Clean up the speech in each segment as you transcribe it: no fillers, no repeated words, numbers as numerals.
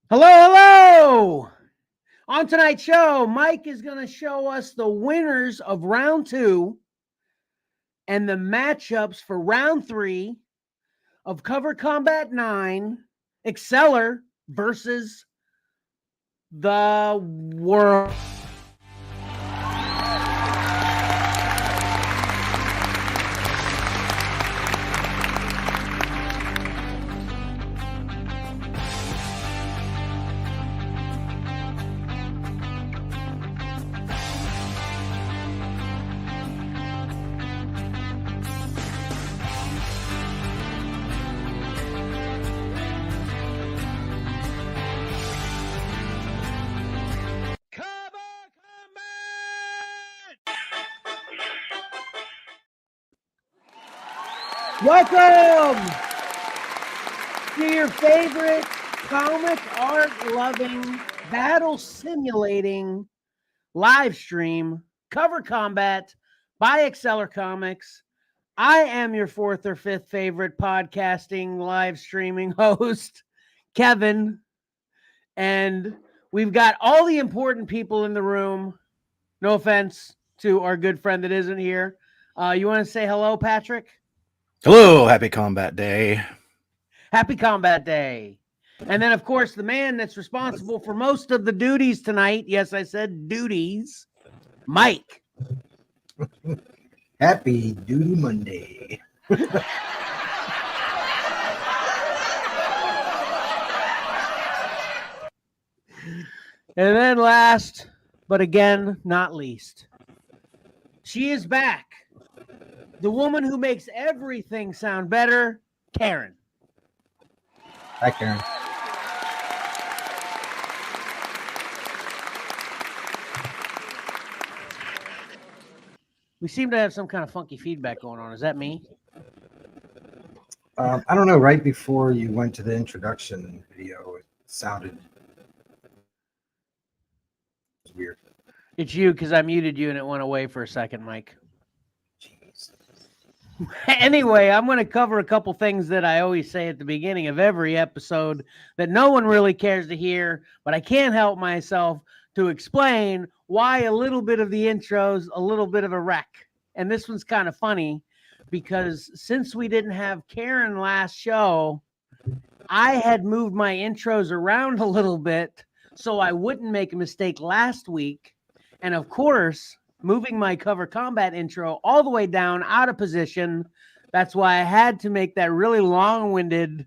Hello, hello! On tonight's show, Mike is going to show us the winners of round 2 and the matchups for round 3 of Cover Combat 9, Xcellar versus the world. Welcome to your favorite comic art loving, battle simulating live stream, Cover Combat by Xcellar Comics. I am your 4th or 5th favorite podcasting live streaming host, Kevin, and we've got all the important people in the room. No offense to our good friend that isn't here. You want to say hello, Patrick? Hello, happy Combat Day. Happy Combat Day. And then, of course, the man that's responsible for most of the duties tonight. Yes, I said duties. Mike. Happy Duty Monday. And then last, but again, not least, she is back. The woman who makes everything sound better, Karen. Hi, Karen. We seem to have some kind of funky feedback going on. Is that me? I don't know. Right before you went to the introduction video, it sounded weird. It's you because I muted you and it went away for a second, Mike. Jeez. Anyway, I'm going to cover a couple things that I always say at the beginning of every episode that no one really cares to hear, but I can't help myself to explain why a little bit of the intro's a little bit of a wreck. And this one's kind of funny because since we didn't have Karen last show, I had moved my intros around a little bit so I wouldn't make a mistake last week. And of course, moving my Cover Combat intro all the way down out of position. That's why I had to make that really long-winded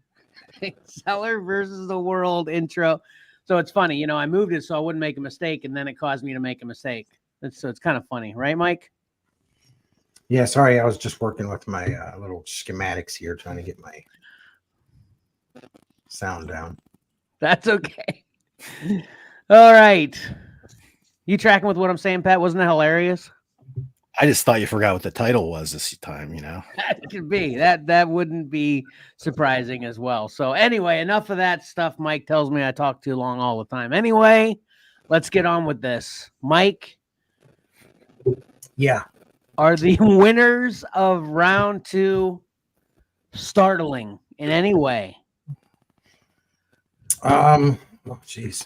Xcellar versus the world intro. So it's funny, you know, I moved it so I wouldn't make a mistake, and then it caused me to make a mistake. So it's kind of funny, right, Mike? Yeah, sorry. I was just working with my little schematics here, trying to get my sound down. That's okay. All right. You tracking with what I'm saying, Pat? Wasn't that hilarious? I just thought you forgot what the title was this time, you know. That could be. That wouldn't be surprising as well. So anyway, enough of that stuff. Mike tells me I talk too long all the time. Anyway, let's get on with this. Mike. Yeah. Are the winners of round 2 startling in any way? Oh, jeez.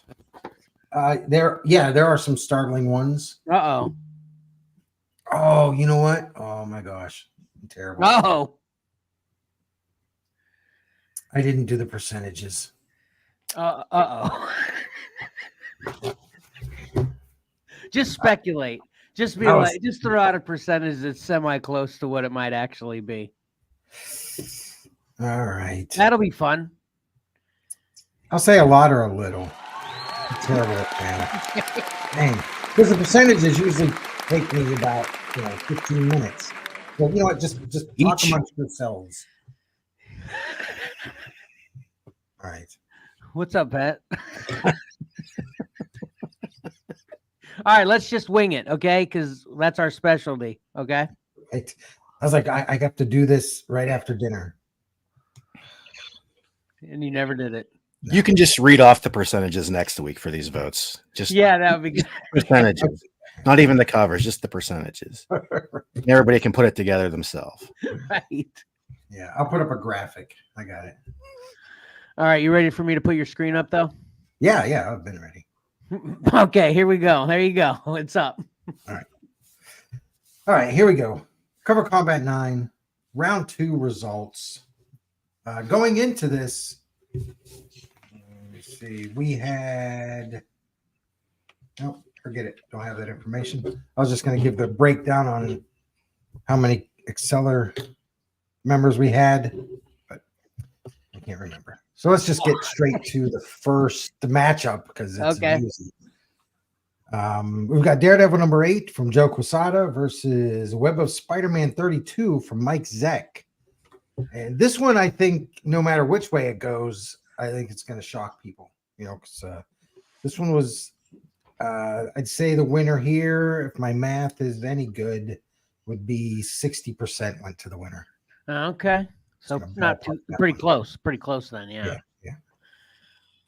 There are some startling ones. Uh-oh. Oh, you know what? Oh my gosh. I'm terrible. Uh-oh. I didn't do the percentages. Uh-oh. Just speculate. Just be like, just throw out a percentage that's semi-close to what it might actually be. All right. That'll be fun. I'll say a lot or a little. I'm terrible at that. Dang. Because the percentages usually take me about 15 minutes. So you know what? Just talk amongst yourselves. All right. What's up, Pat? All right, let's just wing it, okay? Because that's our specialty, okay? Right. I was like, I got to do this right after dinner. And you never did it. You can just read off the percentages next week for these votes. Just yeah, that would be good. Percentages. Not even the covers, just the percentages. And everybody can put it together themselves. Right. Yeah, I'll put up a graphic. I got it. All right, you ready for me to put your screen up, though? Yeah, I've been ready. Okay, here we go. There you go. It's up. All right, here we go. Cover Combat 9, round 2 results. Going into this, let me see, we had, no, forget it. Don't have that information. I was just going to give the breakdown on how many Xcellar members we had, but I can't remember. So let's just get straight to the first matchup because it's easy. We've got Daredevil number 8 from Joe Quesada versus Web of Spider-Man 32 from Mike Zeck. And this one, I think, no matter which way it goes, I think it's going to shock people. You know, because this one was, I'd say the winner here, if my math is any good, would be 60% went to the winner. Okay. So not too, pretty close. Pretty close then, yeah.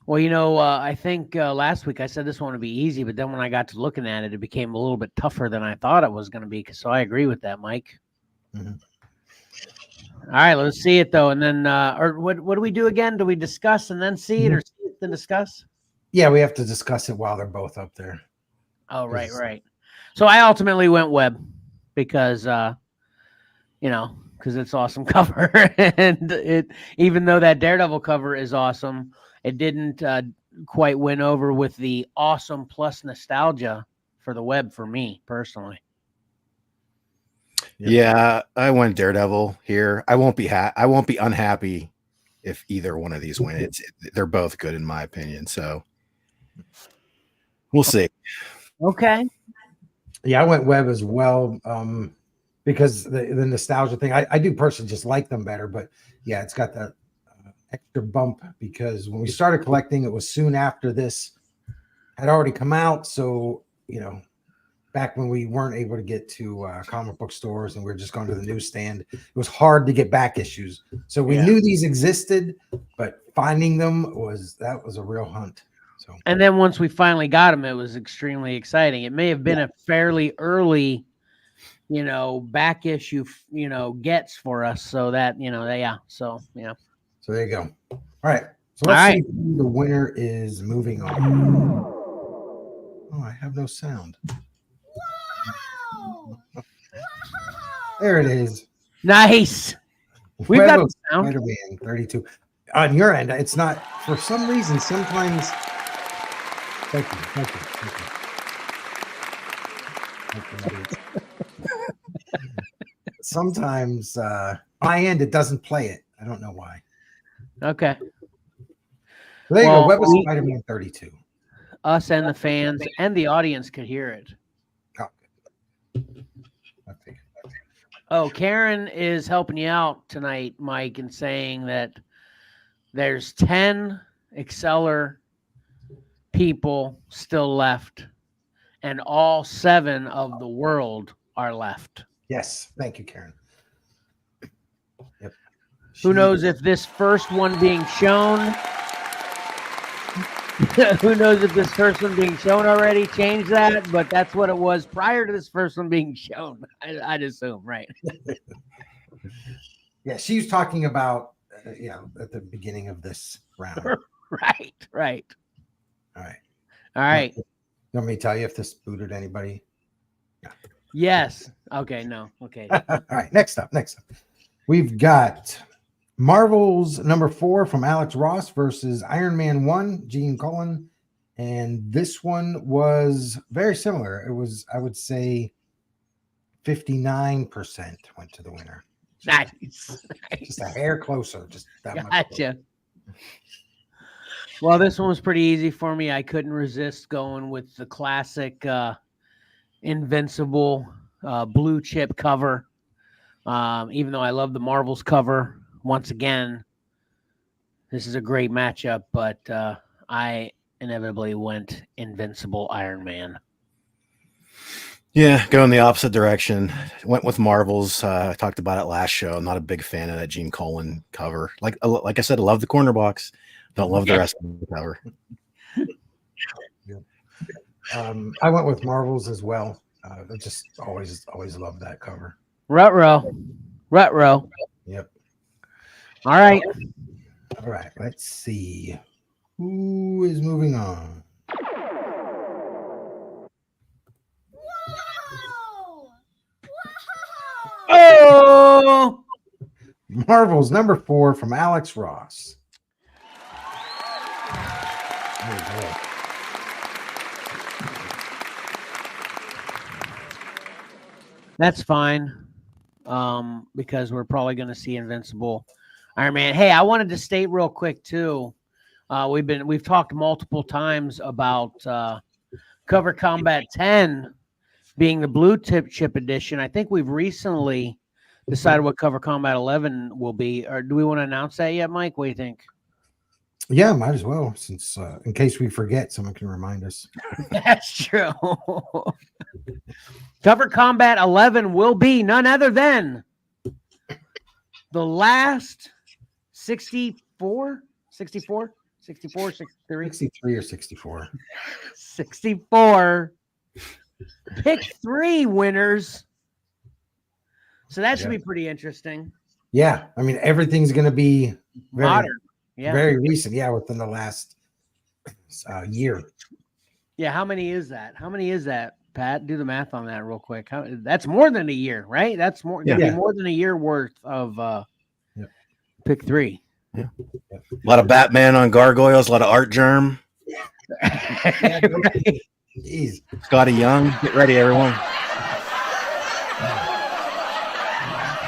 Well, you know, I think last week I said this one would be easy, but then when I got to looking at it, it became a little bit tougher than I thought it was going to be. So I agree with that, Mike. Mm-hmm. All right, let's see it though, and then or what do we do again? Do we discuss and then see it, or see it then discuss? Yeah, we have to discuss it while they're both up there. Oh, right. So I ultimately went web because you know, because it's awesome cover, and it, even though that Daredevil cover is awesome, it didn't quite win over with the awesome plus nostalgia for the web for me personally. Yeah, I went Daredevil here. I won't be unhappy if either one of these win. They're both good in my opinion. So we'll see. Okay. Yeah, I went web as well because the nostalgia thing. I do personally just like them better, but yeah, it's got that extra bump because when we started collecting, it was soon after this had already come out. So, you know, back when we weren't able to get to comic book stores and we were just going to the newsstand, it was hard to get back issues. So we knew these existed, but finding them was a real hunt. So, and then once we finally got them, it was extremely exciting. It may have been a fairly early, you know, back issue, you know, gets for us. So that, you know, So there you go. All right. So let's see who the winner is moving on. Oh, I have no sound. There it is. Nice. We've got the sound. Spider-Man 32. On your end, it's not, for some reason, sometimes. Thank you. Sometimes my end, it doesn't play it. I don't know why. Okay. There you go. Web of Spider-Man 32. Us and the fans and the audience could hear it. Oh, Karen is helping you out tonight, Mike, and saying that there's 10 Xcellar people still left, and all 7 of the world are left. Yes. Thank you, Karen. Yep. Who knows if this first one being shown... Who knows if this first one being shown already changed that, but that's what it was prior to this first one being shown. I'd assume, right? Yeah, she was talking about, at the beginning of this round. Right. All right. You want me to tell you if this booted anybody? Yeah. Yes. Okay, no. Okay. All right, next up. We've got Marvel's number 4 from Alex Ross versus Iron Man 1, Gene Cullen. And this one was very similar. It was, I would say, 59% went to the winner. Nice. Just a hair closer. Just that much. Gotcha. Well, this one was pretty easy for me. I couldn't resist going with the classic Invincible blue chip cover. Even though I love the Marvel's cover. Once again, this is a great matchup, but I inevitably went Invincible Iron Man. Yeah, going the opposite direction. Went with Marvels. I talked about it last show. I'm not a big fan of that Gene Colan cover. Like I said, I love the corner box. Don't love the rest of the cover. I went with Marvels as well. I just always loved that cover. Rut-row. Yep. All right. Let's see. Who is moving on? Oh, Marvel's number 4 from Alex Ross. Oh, boy. that's fine. Because we're probably going to see Invincible Iron Man. Hey, I wanted to state real quick too. We've talked multiple times about Cover Combat 10 being the blue chip edition. I think we've recently decided what Cover Combat 11 will be. Or do we want to announce that yet, Mike? What do you think? Yeah, might as well, since in case we forget, someone can remind us. That's true. Cover Combat 11 will be none other than the last 64, 63, 63 or 64. 64 pick 3 winners. So that should be pretty interesting. Yeah, I mean, everything's going to be Modern. Yeah. very recent. Yeah, within the last year. Yeah. How many is that? Pat, do the math on that real quick. That's more than a year, right? That's more than a year worth of pick 3. Yeah. A lot of Batman on gargoyles, a lot of Art Germ. Jeez. Scotty Young. Get ready, everyone.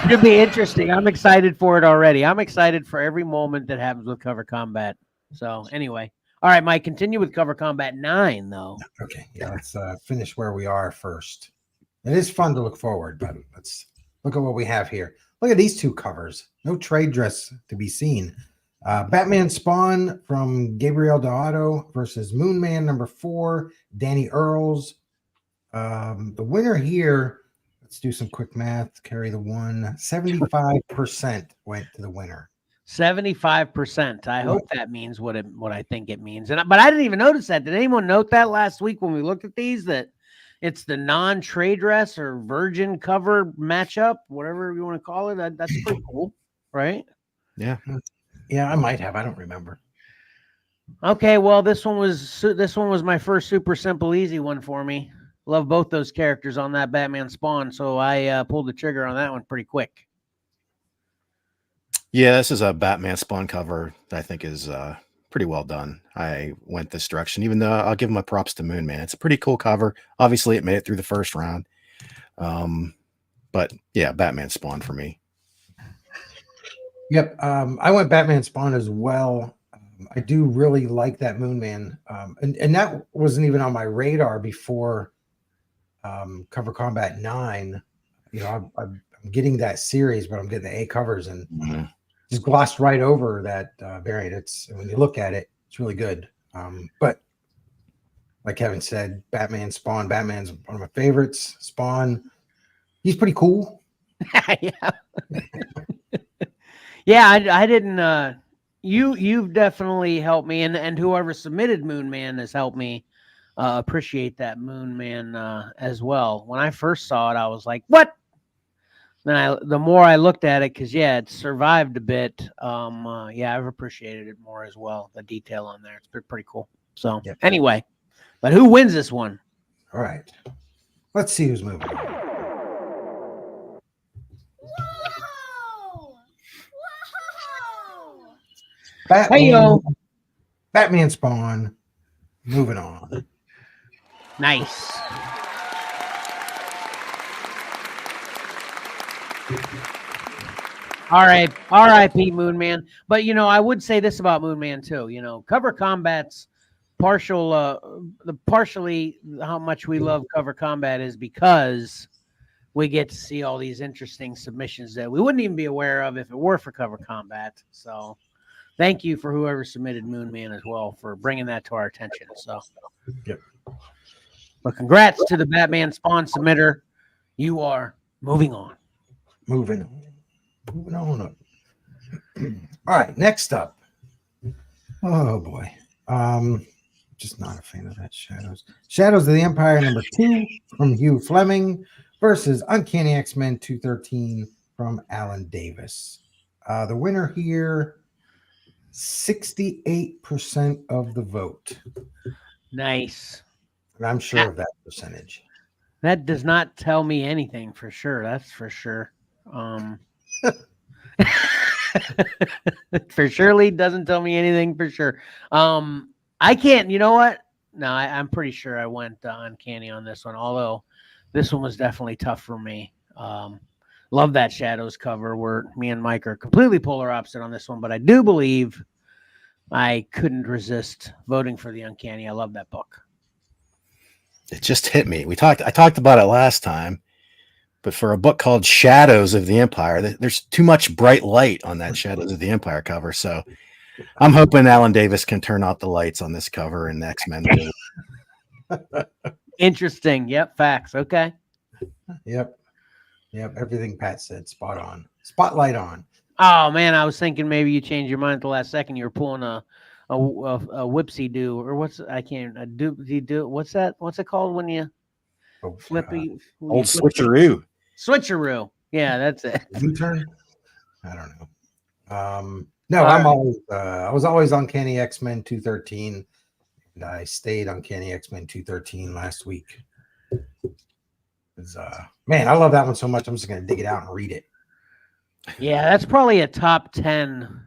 It'll be interesting. I'm excited for it already. I'm excited for every moment that happens with Cover Combat. So anyway. All right, Mike, continue with Cover Combat 9, though. Okay, yeah, let's finish where we are first. It is fun to look forward, but let's look at what we have here. Look at these 2 covers. No trade dress to be seen. Batman Spawn from Gabriel Deodato versus Moon Man number 4, Danny Earls. The winner here, let's do some quick math. Carry the 1. 75% went to the winner. 75%. I hope that means what I think it means. But I didn't even notice that. Did anyone note that last week when we looked at these, that it's the non-trade dress or virgin cover matchup, whatever you want to call it? That's pretty cool, right? Yeah, I might have. I don't remember. Okay, well, this one was my first super simple easy one for me. Love both those characters on that Batman Spawn, so I pulled the trigger on that one pretty quick. Yeah, this is a Batman Spawn cover that I think is pretty well done. I went this direction, even though I'll give my props to Moon Man. It's a pretty cool cover. Obviously, it made it through the first round. But yeah, Batman Spawn for me. Yep. I went Batman Spawn as well. I do really like that Moon Man. And that wasn't even on my radar before Cover Combat 9. You know, I'm getting that series, but I'm getting the A covers and just glossed right over that variant. It's, when you look at it, it's really good. But like Kevin said, Batman Spawn, Batman's one of my favorites. Spawn, he's pretty cool. Yeah. Yeah, I didn't you've definitely helped me, and whoever submitted Moon Man has helped me appreciate that Moon Man as well. When I first saw it, I was like, what? Then the more I looked at it, because it survived a bit. I've appreciated it more as well. The detail on there, it's been pretty cool. So anyway, but who wins this one? All right, let's see who's moving. Batman Spawn, moving on. Nice. All right, R.I.P. Moon Man. But I would say this about Moon Man too. Cover Combat's partially how much we love Cover Combat is because we get to see all these interesting submissions that we wouldn't even be aware of if it were for Cover Combat. So thank you for whoever submitted Moon Man as well for bringing that to our attention. So, but congrats to the Batman Spawn submitter. You are moving on. Moving on up. All right, next up. Oh boy. Just not a fan of that Shadows. Shadows of the Empire number 2 from Hugh Fleming versus Uncanny X-Men 213 from Alan Davis. The winner here, 68% of the vote. Nice. And I'm sure of that percentage. That does not tell me anything for sure. That's for sure. For surely doesn't tell me anything for sure. I can't. You know what? No, I'm pretty sure I went uncanny on this one. Although this one was definitely tough for me. Love that Shadows cover where me and Mike are completely polar opposite on this one, but I do believe I couldn't resist voting for the uncanny. I love that book. It just hit me. I talked about it last time, but for a book called Shadows of the Empire, there's too much bright light on that Shadows of the Empire cover. So I'm hoping Alan Davis can turn out the lights on this cover and X-Men. Interesting. Yep. Facts. Okay. Yep. Everything Pat said, spot on. Spotlight on. Oh man, I was thinking maybe you changed your mind at the last second. You were pulling a whipsy do or what's I can't do what's that? What's it called when you flippy Old switcheroo. Switcheroo. Yeah, that's it. U-turn. I don't know. No, I'm always I was always Uncanny X-Men 213, and I stayed Uncanny X-Men 213 last week. Man, I love that one so much. I'm just gonna dig it out and read it. Yeah, that's probably a top 10.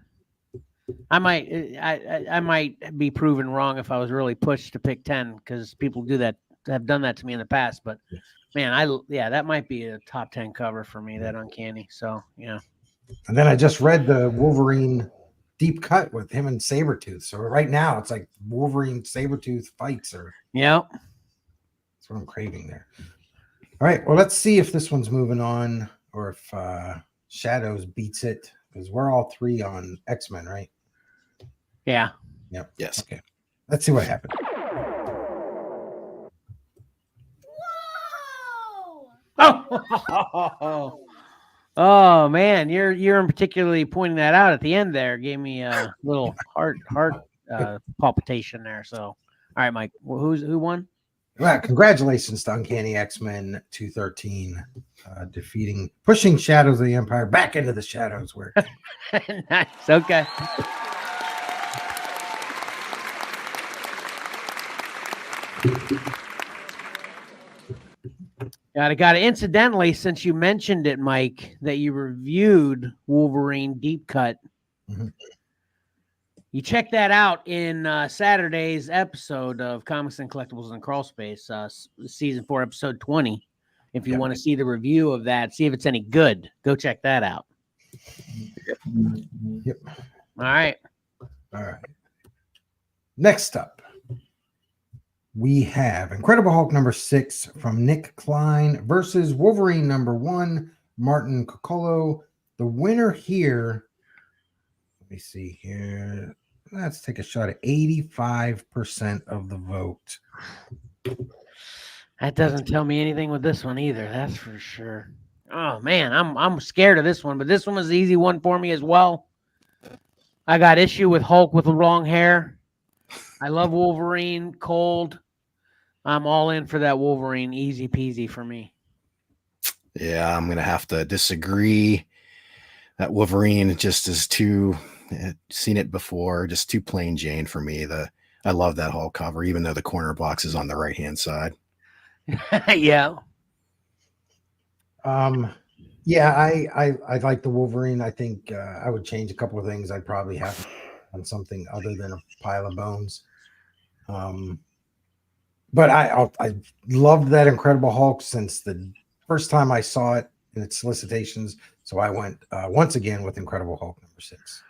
I might be proven wrong if I was really pushed to pick 10 because people have done that to me in the past. But man, that might be a top 10 cover for me. That uncanny. So yeah. And then I just read the Wolverine deep cut with him and Sabretooth. So right now it's like Wolverine Sabretooth fights or Yep. That's what I'm craving there. All right. Well, let's see if this one's moving on or if Shadows beats it because we're all three on X-Men, right? Yeah. Yep. Yes. Okay. Let's see what happened. Oh man, you're particularly pointing that out at the end there. Gave me a little heart palpitation there. So, all right, Mike, who won? Well, congratulations to Uncanny X-Men 213, pushing Shadows of the Empire back into the shadows where. Nice. Okay. Got it. Incidentally, since you mentioned it, Mike, that you reviewed Wolverine Deep Cut, you check that out in Saturday's episode of Comics and Collectibles in Crawl Space, season 4, episode 20. If you want to see the review of that, see if it's any good, go check that out. Yep. All right. Next up, we have Incredible Hulk number 6 from Nick Klein versus Wolverine number 1, Martin Coccolo. The winner here, let me see here. Let's take a shot at 85% of the vote. That doesn't tell me anything with this one either. That's for sure. Oh man, I'm scared of this one, but this one was the easy one for me as well. I got issue with Hulk with the long hair. I love Wolverine, cold. I'm all in for that Wolverine, easy peasy for me. Yeah, I'm gonna have to disagree. That Wolverine just is too. Seen it before, just too plain Jane for me. I love that Hulk cover, even though the corner box is on the right hand side. Yeah. Yeah, I like the Wolverine. I think I would change a couple of things. I'd probably have on something other than a pile of bones. But I loved that Incredible Hulk since the first time I saw it in its solicitations. So I went once again with Incredible Hulk number 6.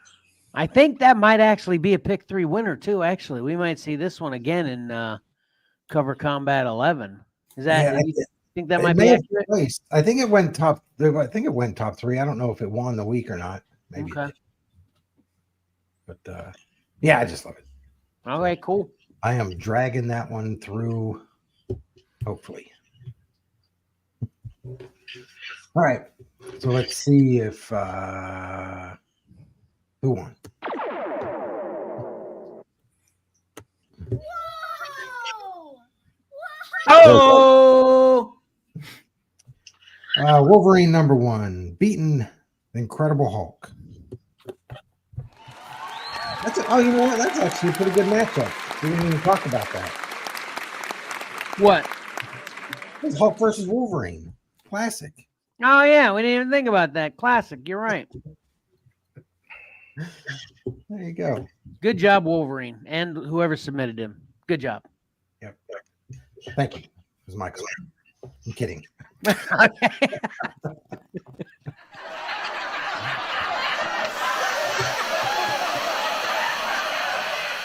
I think that might actually be a pick 3 winner too. Actually, we might see this one again in Cover Combat 11. Is that? Yeah, you think that might be accurate? Placed. I think it went top. I think it went top 3. I don't know if it won the week or not. Maybe. Okay. But yeah, I just love it. All right, cool. I am dragging that one through. Hopefully. All right. So let's see if who won. Oh! Wolverine number 1 beating the Incredible Hulk. That's Oh, you know what? That's actually a pretty good matchup. We didn't even talk about that. What? It's Hulk versus Wolverine. Classic. Oh yeah, we didn't even think about that. Classic. You're right. There you go. Good job, Wolverine, and whoever submitted him. Good job. Yep. Thank you. It was Michael. I'm kidding. Okay.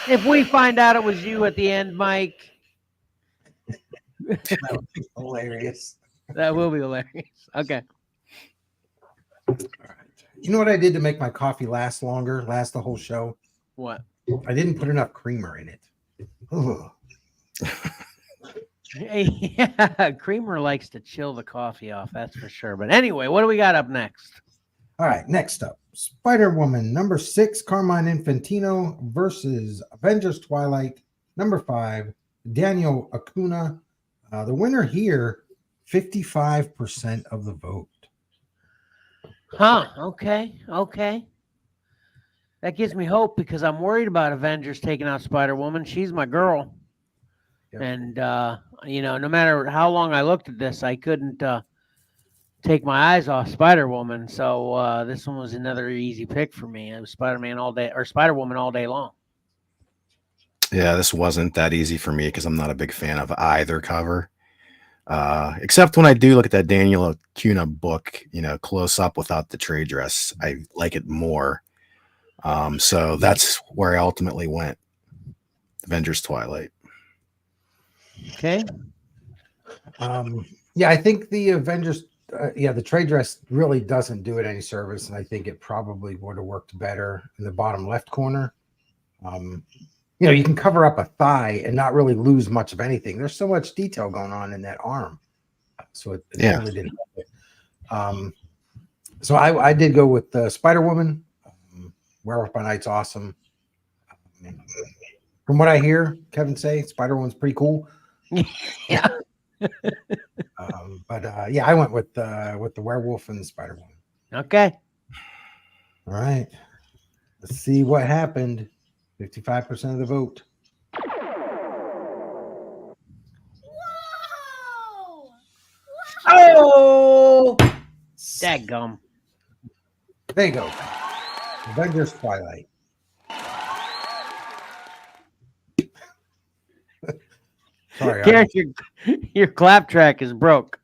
If we find out it was you at the end, Mike, That would be hilarious. that will be hilarious. Okay. All right. You know what I did to make my coffee last longer, last the whole show? What? I didn't put enough creamer in it. Ugh. Yeah, Creamer likes to chill the coffee off, that's for sure. But anyway, what do we got up next? All right, next up, Spider-Woman number 6, Carmine Infantino versus Avengers Twilight number 5, Daniel Acuna. The winner here, 55% of the vote. Huh. Okay. Okay. That gives me hope because I'm worried about Avengers taking out Spider-Woman. She's my girl. Yep. And, no matter how long I looked at this, I couldn't take my eyes off Spider-Woman. So this one was another easy pick for me. It was Spider-Man all day or Spider-Woman all day long. Yeah, this wasn't that easy for me because I'm not a big fan of either cover. Except when I do look at that Daniel Acuna book, close up without the trade dress, I like it more. So that's where I ultimately went. Avengers Twilight. Okay. Yeah, I think the Avengers, the trade dress really doesn't do it any service, and I think it probably would have worked better in the bottom left corner. You can cover up a thigh and not really lose much of anything. There's so much detail going on in that arm, so it really didn't help it. So I did go with Spider-Woman. Werewolf by Night's awesome. From what I hear, Kevin say Spider-Woman's pretty cool. Yeah. I went with the werewolf and the Spider-Woman. Okay. All right. Let's see what happened. 55% of the vote. Oh, dadgum. There you go. Avengers Twilight. Sorry, Garrett, your clap track is broke.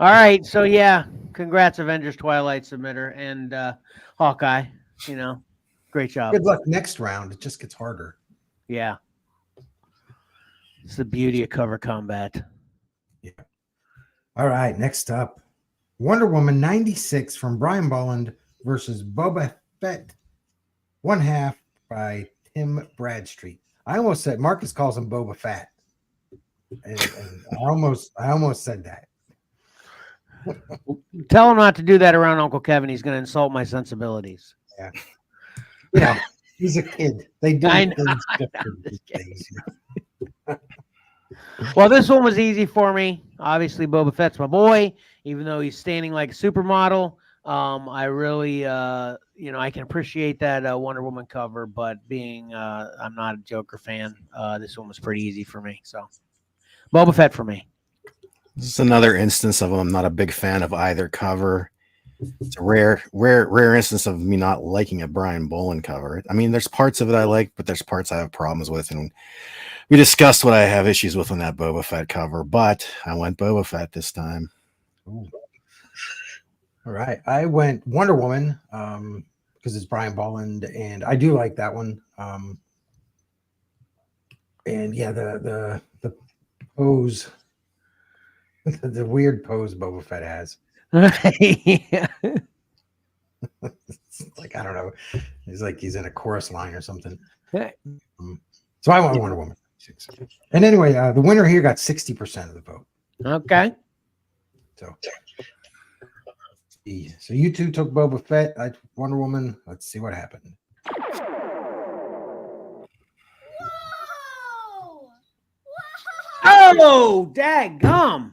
All right, so yeah, congrats, Avengers Twilight submitter and Hawkeye. Great job. Good luck next round. It just gets harder. Yeah, it's the beauty of cover combat. Yeah. All right, next up, Wonder Woman 96 from Brian Bolland versus Boba Fett, 1/2 by Tim Bradstreet. I almost said Marcus calls him Boba Fett, and I almost said that. Tell him not to do that around Uncle Kevin. He's going to insult my sensibilities. Yeah, he's a kid. They do I know, things I know, different these days. Well, this one was easy for me. Obviously, Boba Fett's my boy, even though he's standing like a supermodel. I really, I can appreciate that Wonder Woman cover, but being I'm not a Joker fan, this one was pretty easy for me. So, Boba Fett for me. This is another instance of I'm not a big fan of either cover. It's a rare instance of me not liking a Brian Bolland cover. I mean, there's parts of it I like, but there's parts I have problems with, and we discussed what I have issues with on that Boba Fett cover. But I went Boba Fett this time. Ooh. All right, I went Wonder Woman because it's Brian Bolland, and I do like that one. And yeah, the pose, the weird pose Boba Fett has. Yeah. It's like, I don't know. He's like he's in a chorus line or something. Hey. So I went Wonder Woman. And anyway, the winner here got 60% of the vote. Okay. So you two took Boba Fett. I took Wonder Woman. Let's see what happened. Oh, daggum.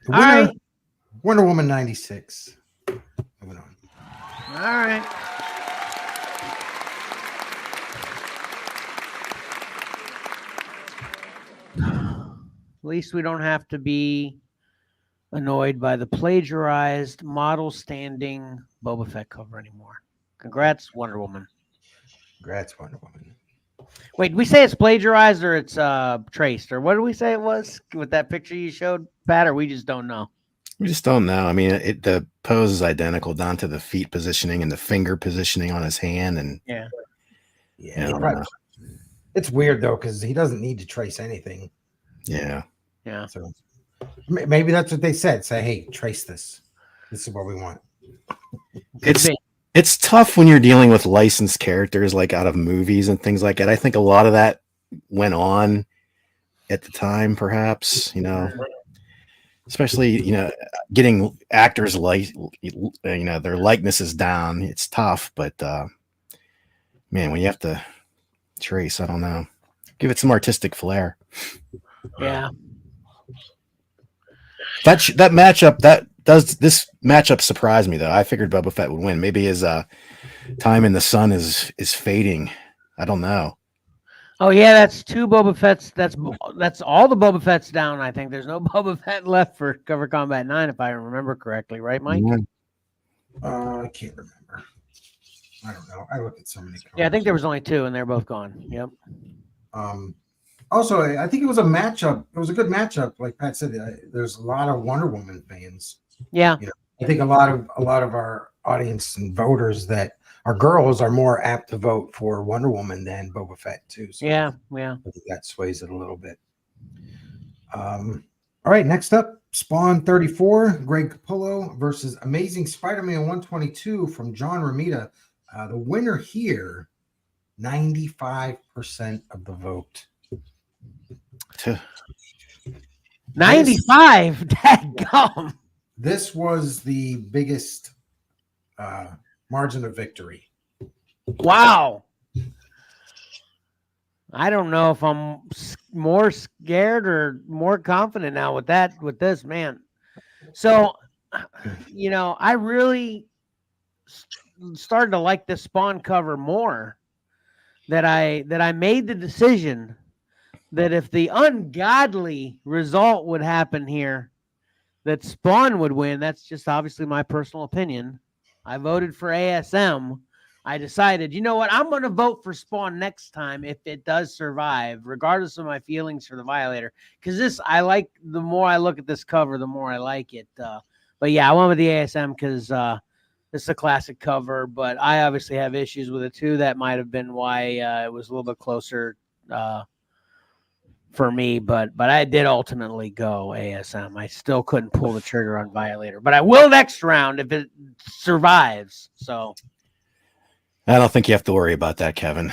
The winner, Wonder Woman 96. All right. At least we don't have to be annoyed by the plagiarized model standing Boba Fett cover anymore. Congrats, Wonder Woman. Congrats, Wonder Woman. Wait, did we say it's plagiarized or it's traced? Or what did we say it was with that picture you showed, Pat, or we just don't know? We just don't know. I mean, the pose is identical down to the feet positioning and the finger positioning on his hand. And Yeah. Yeah. It's weird, though, because he doesn't need to trace anything. Yeah. Yeah. So maybe that's what they said. Say, hey, trace this. This is what we want. It's tough when you're dealing with licensed characters like out of movies and things like that. I think a lot of that went on at the time, perhaps, especially, getting actors their likenesses down. It's tough, but man, when you have to trace, I don't know, give it some artistic flair. Yeah. That matchup, this matchup surprised me though. I figured Boba Fett would win. Maybe his time in the sun is fading. I don't know. Oh yeah, that's two Boba Fett's. That's all the Boba Fett's down. I think there's no Boba Fett left for Cover Combat 9, if I remember correctly, right, Mike? I can't remember. I don't know. I looked at so many covers. Yeah, I think there was only two, and they're both gone. Yep. Also, I think it was a matchup. It was a good matchup. Like Pat said, there's a lot of Wonder Woman fans. Yeah. I think a lot of our audience and voters that are girls are more apt to vote for Wonder Woman than Boba Fett too. So Yeah. I think that sways it a little bit. All right, next up, Spawn 34, Greg Capullo versus Amazing Spider-Man 122 from John Romita. The winner here, 95% of the vote. 95. Dadgum. This was the biggest margin of victory. Wow. I don't know if I'm more scared or more confident now with this, man. So, I really started to like this Spawn cover more. That I made the decision that if the ungodly result would happen here, that Spawn would win. That's just obviously my personal opinion. I voted for ASM. I decided, you know what? I'm going to vote for Spawn next time if it does survive, regardless of my feelings for the Violator. Because the more I look at this cover, the more I like it. But yeah, I went with the ASM because it's a classic cover. But I obviously have issues with it too. That might have been why it was a little bit closer for me, but I did ultimately go ASM. I still couldn't pull the trigger on Violator, but I will next round if it survives. So I don't think you have to worry about that, Kevin.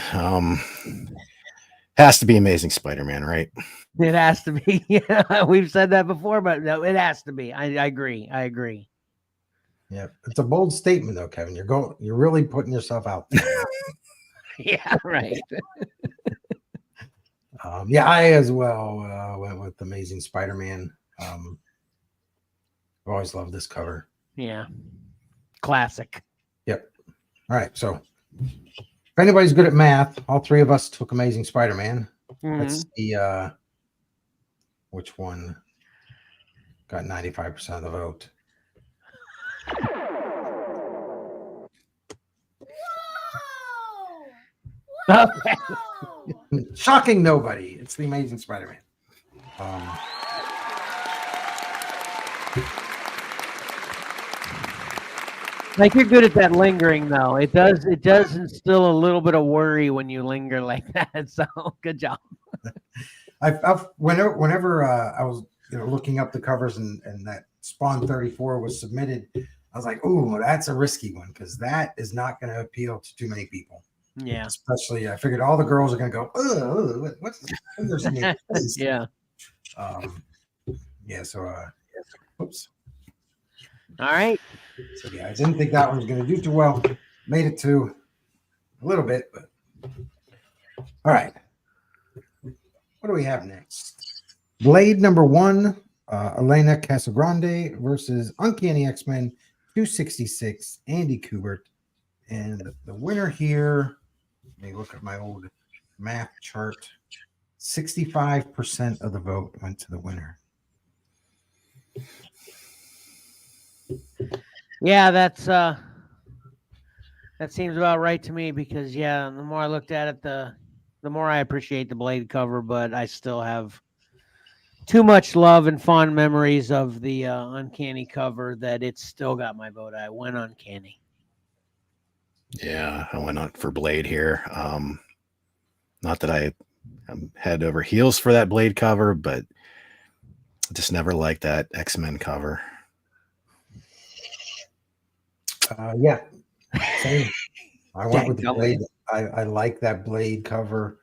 Has to be Amazing Spider-Man, right? it has to be. Yeah, we've said that before, but no, it has to be. I agree. Yeah, it's a bold statement, though, Kevin. You're really putting yourself out there. Yeah, right. I as well went with Amazing Spider-Man. I've always loved this cover. Yeah, classic. Yep. All right, so if anybody's good at math, all three of us took Amazing Spider-Man. Mm-hmm. Let's see which one got 95% of the vote. Okay. Shocking nobody. It's the Amazing Spider-Man. Like you're good at that lingering though. It does instill a little bit of worry when you linger like that. So good job. Whenever I was looking up the covers and that Spawn 34 was submitted, I was like, "Ooh, that's a risky one because that is not going to appeal to too many people." Yeah. Especially, I figured all the girls are going to go, "Oh, what's this?" Yeah. Yeah. So, oops. All right. So yeah, I didn't think that one was going to do too well. Made it to a little bit, but all right. What do we have next? Blade number 1, Elena Casagrande versus Uncanny X-Men 266, Andy Kubert. And the winner here, let me look at my old math chart. 65% of the vote went to the winner. Yeah, that seems about right to me because yeah, the more I looked at it, the more I appreciate the Blade cover, but I still have too much love and fond memories of the Uncanny cover that it's still got my vote. I went Uncanny. Yeah, I went on for Blade here. Not that I'm head over heels for that Blade cover, but I just never liked that X-Men cover. Yeah, same. I went with the Dadgummit. Blade. I like that Blade cover,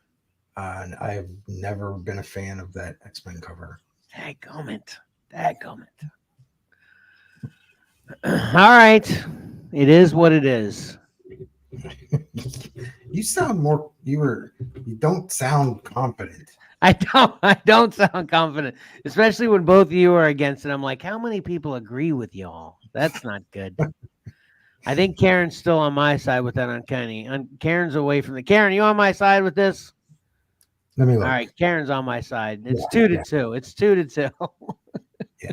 and I've never been a fan of that X-Men cover. Dadgummit. All right. It is what it is. You sound more. You don't sound confident. I don't sound confident, especially when both of you are against it. I'm like, how many people agree with y'all? That's not good. I think Karen's still on my side with that Uncanny. Karen's away from the Karen. You on my side with this? Let me look. All right, Karen's on my side. It's Yeah, 2-2. It's 2-2. Yeah.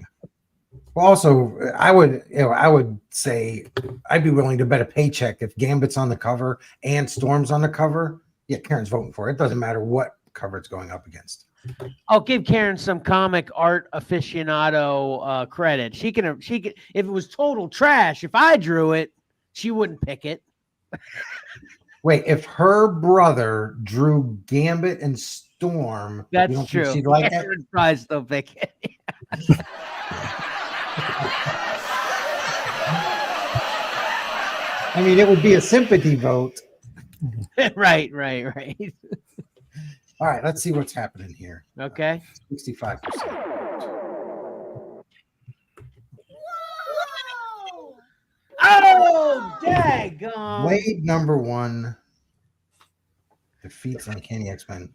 Well, also, I would say I'd be willing to bet a paycheck if Gambit's on the cover and Storm's on the cover. Yeah, Karen's voting for it. It doesn't matter what cover it's going up against. I'll give Karen some comic art aficionado credit. She can if it was total trash, if I drew it, she wouldn't pick it. Wait, if her brother drew Gambit and Storm, That's you don't true. think she'd like Karen it? would probably still pick it. I mean, it would be a sympathy vote. Right. All right, let's see what's happening here. Okay. 65%. Oh, daggone. Blade number 1 defeats Uncanny X-Men.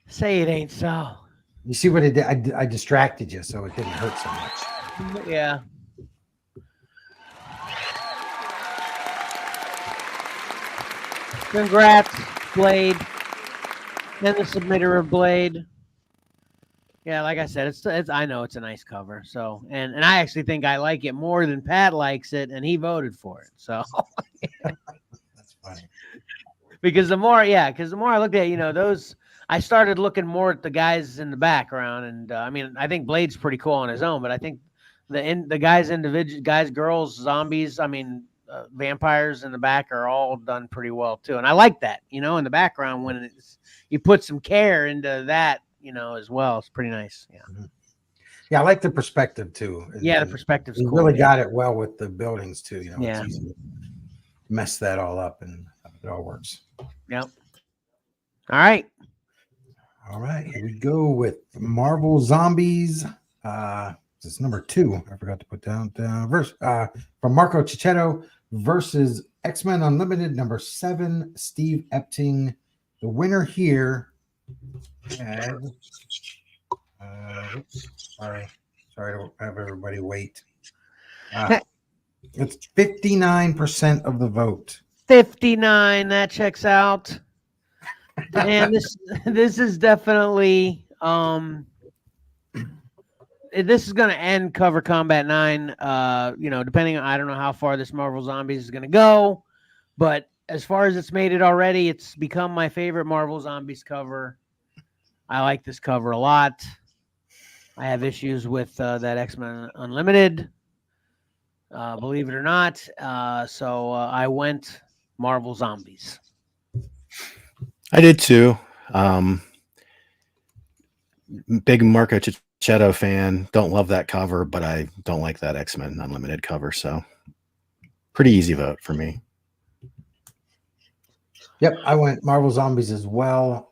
Say it ain't so. You see what it did? I distracted you, so it didn't hurt so much. Yeah. Congrats, Blade. And the submitter of Blade. Yeah, like I said, it's I know it's a nice cover. So and I actually think I like it more than Pat likes it, and he voted for it. So That's funny. because the more I looked at those, I started looking more at the guys in the background, and I mean I think Blade's pretty cool on his own, but I think the guys, girls, zombies, I mean vampires in the back are all done pretty well too, and I like that in the background when you put some care into that. As well. It's pretty nice. Yeah. Mm-hmm. Yeah, I like the perspective too. Yeah, the perspective's cool. Really got it well with the buildings too. Yeah. It's easy to mess that all up and it all works. Yep. All right. Here we go with Marvel Zombies. This is number 2. I forgot to put down verse from Marco Cicchetto versus X-Men Unlimited number 7, Steve Epting. The winner here. Sorry to have everybody wait. It's 59% of the vote. 59. That checks out. And this is definitely this is going to end Cover Combat 9. Depending on I don't know how far this Marvel Zombies is going to go, but as far as it's made it already, it's become my favorite Marvel Zombies cover. I like this cover a lot. I have issues with that X-Men Unlimited, believe it or not. So I went Marvel Zombies. I did too. Big Marco Cicchetto fan. Don't love that cover, but I don't like that X-Men Unlimited cover. So pretty easy vote for me. Yep, I went Marvel Zombies as well.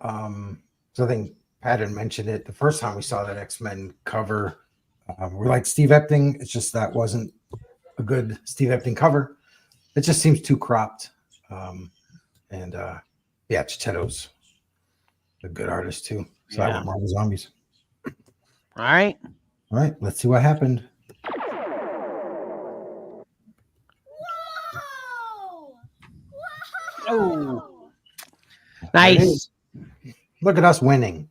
So I think Pat had mentioned it the first time we saw that X-Men cover. We're like Steve Epting. It's just that wasn't a good Steve Epting cover. It just seems too cropped. Cicchetto's a good artist too. So I went Marvel Zombies. All right, let's see what happened. Oh, There it nice. is. Look at us winning.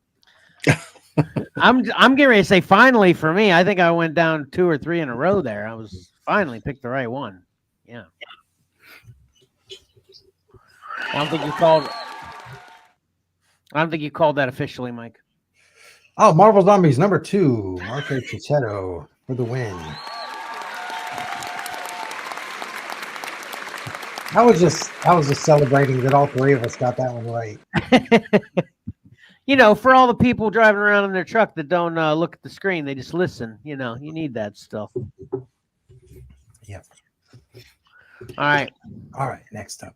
I'm getting ready to say finally for me. I think I went down 2 or 3 in a row there. I was finally picked the right one. Yeah. I don't think you called that officially, Mike. Oh, Marvel Zombies number 2, Marco Cicchetto for the win. I was just celebrating that all 3 of us got that one right. You know, for all the people driving around in their truck that don't look at the screen, they just listen. You know, you need that stuff. Yep. All right. All right, next up.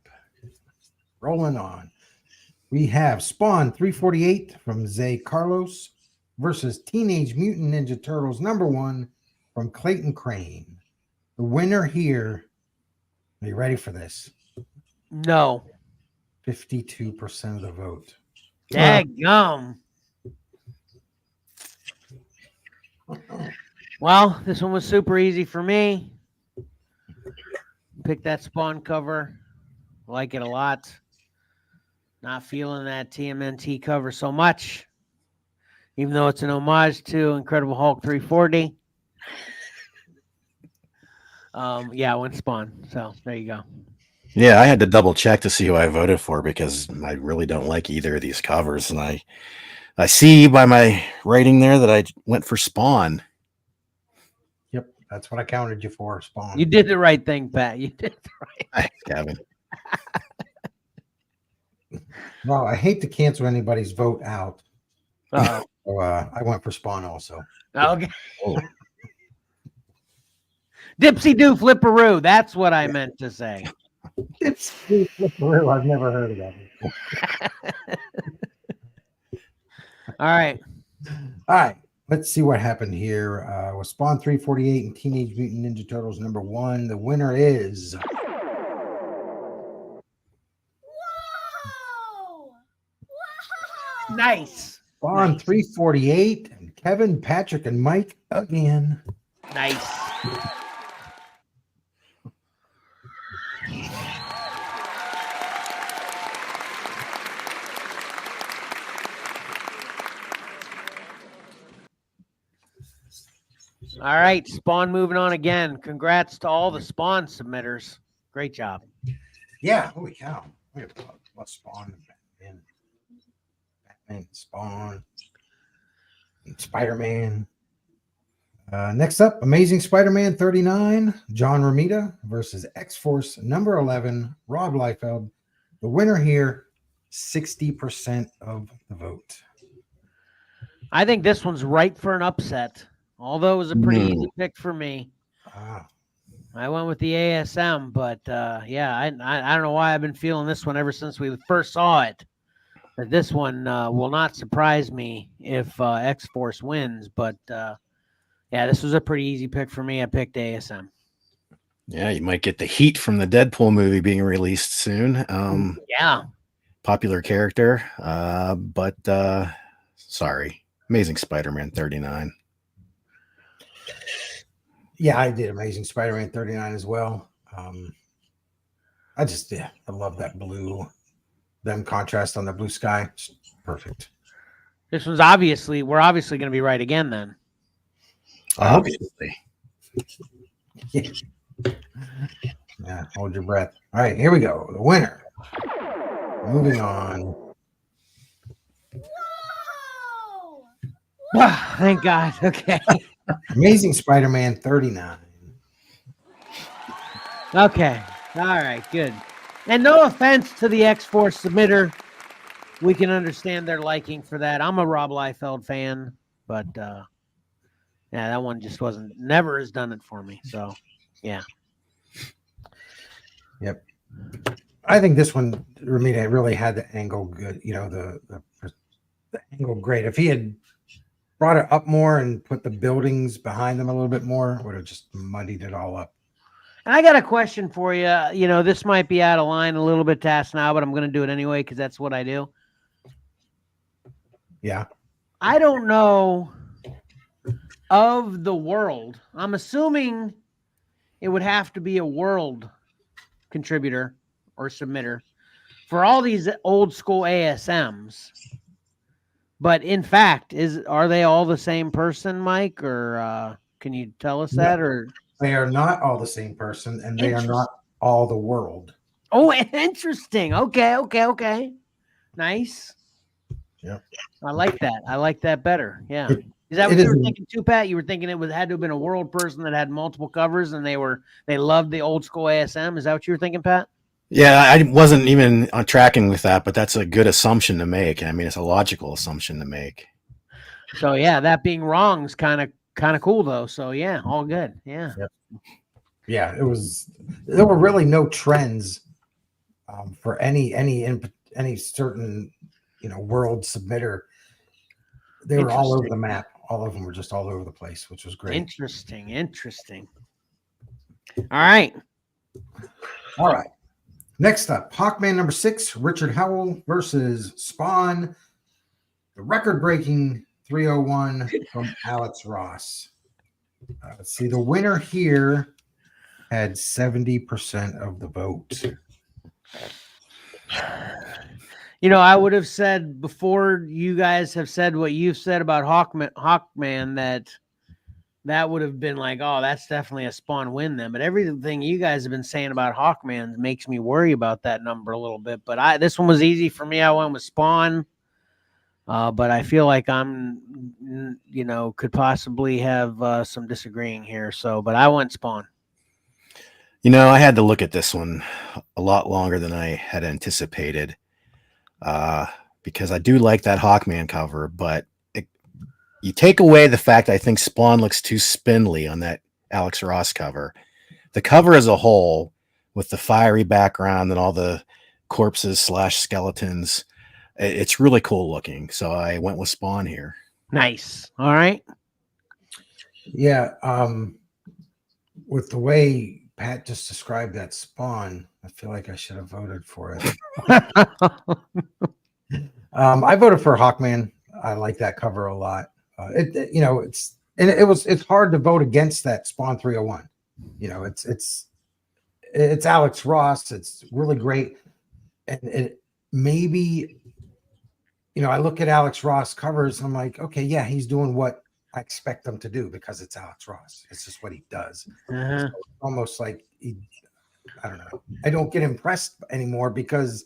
Rolling on. We have Spawn 348 from Zay Carlos versus Teenage Mutant Ninja Turtles number 1 from Clayton Crane. The winner here, are you ready for this? No. 52% of the vote. Daggum. Well, this one was super easy for me. Pick that Spawn cover. Like it a lot. Not feeling that TMNT cover so much. Even though it's an homage to Incredible Hulk 340. Yeah, I went Spawn. So there you go. Yeah, I had to double check to see who I voted for because I really don't like either of these covers, and I see by my rating there that I went for Spawn. Yep, that's what I counted you for, Spawn. You did the right thing, Pat. You did the right. Thanks, Kevin. Well, I hate to cancel anybody's vote out. Uh-oh. So I went for Spawn also. Okay. Oh. Dipsy do flipperoo. That's what I meant to say. I've never heard of that. All right. All right, let's see what happened here with Spawn 348 and Teenage Mutant Ninja Turtles number 1. The winner is Nice. Spawn 348 and Kevin, Patrick, and Mike again. Nice. All right, Spawn moving on again. Congrats to all the Spawn submitters. Great job. Yeah, holy cow. We have a lot of Spawn, Batman, Spawn, and Spider-Man. Next up, Amazing Spider-Man 39, John Romita versus X-Force number 11, Rob Liefeld. The winner here, 60% of the vote. I think this one's ripe for an upset. Although it was a pretty easy pick for me. I went with the ASM, but yeah, I don't know why I've been feeling this one ever since we first saw it. But this one will not surprise me if X-Force wins. But yeah, this was a pretty easy pick for me. I picked ASM. Yeah, you might get the heat from the Deadpool movie being released soon. Yeah. Popular character, but sorry. Amazing Spider-Man 39. Yeah, I did Amazing Spider-Man 39 as well. I love that blue, them contrast on the blue sky. It's perfect. This one's we're obviously going to be right again then. Obviously. Yeah, hold your breath. All right, here we go. The winner. Moving on. Thank God. Okay. Amazing Spider-Man 39. Okay. All right. Good. And no offense to the X-Force submitter. We can understand their liking for that. I'm a Rob Liefeld fan, but yeah, that one just never has done it for me. So, yeah. Yep. I think this one, Romita, really had the angle good. You know, the angle great. If he had brought it up more and put the buildings behind them a little bit more, would have just muddied it all up. And I got a question for you. You know, this might be out of line a little bit to ask now, but I'm going to do it anyway because that's what I do. Yeah. I don't know of the world. I'm assuming it would have to be a world contributor or submitter. for all these old school ASMs. But in fact, are they all the same person, Mike? Or can you tell us that? Or They are not all the same person, and they are Interest- not all the world. oh, interesting. Okay. Nice. Yeah. I like that. I like that better. Yeah. Is that It what you were isn't- thinking too, Pat? You were thinking it had to have been a world person that had multiple covers and they loved the old school ASM. Is that what you were thinking, Pat? Yeah, I wasn't even on tracking with that, but that's a good assumption to make. I mean, it's a logical assumption to make. So yeah, that being wrong is kind of cool though. So yeah, all good. Yeah. Yeah, it was. There were really no trends for any certain world submitter. They were all over the map. All of them were just all over the place, which was great. Interesting. All right. Next up, Hawkman number 6, Richard Howell versus Spawn, the record-breaking 301 from Alex Ross. Let's see. The winner here had 70% of the vote. I would have said before you guys have said what you've said about Hawkman that would have been like, oh, that's definitely a Spawn win then. But everything you guys have been saying about Hawkman makes me worry about that number a little bit. But this one was easy for me. I went with Spawn. But I feel like I'm, could possibly have some disagreeing here. So, but I went Spawn. I had to look at this one a lot longer than I had anticipated because I do like that Hawkman cover, but you take away the fact I think Spawn looks too spindly on that Alex Ross cover. The cover as a whole, with the fiery background and all the corpses / skeletons, it's really cool looking. So I went with Spawn here. Nice. All right. Yeah. With the way Pat just described that Spawn, I feel like I should have voted for it. I voted for Hawkman. I like that cover a lot. It's hard to vote against that Spawn 301. It's Alex Ross. It's really great. And it maybe, I look at Alex Ross covers and I'm like, okay, yeah, he's doing what I expect them to do because it's Alex Ross. It's just what he does. Uh-huh. So almost like I don't know. I don't get impressed anymore because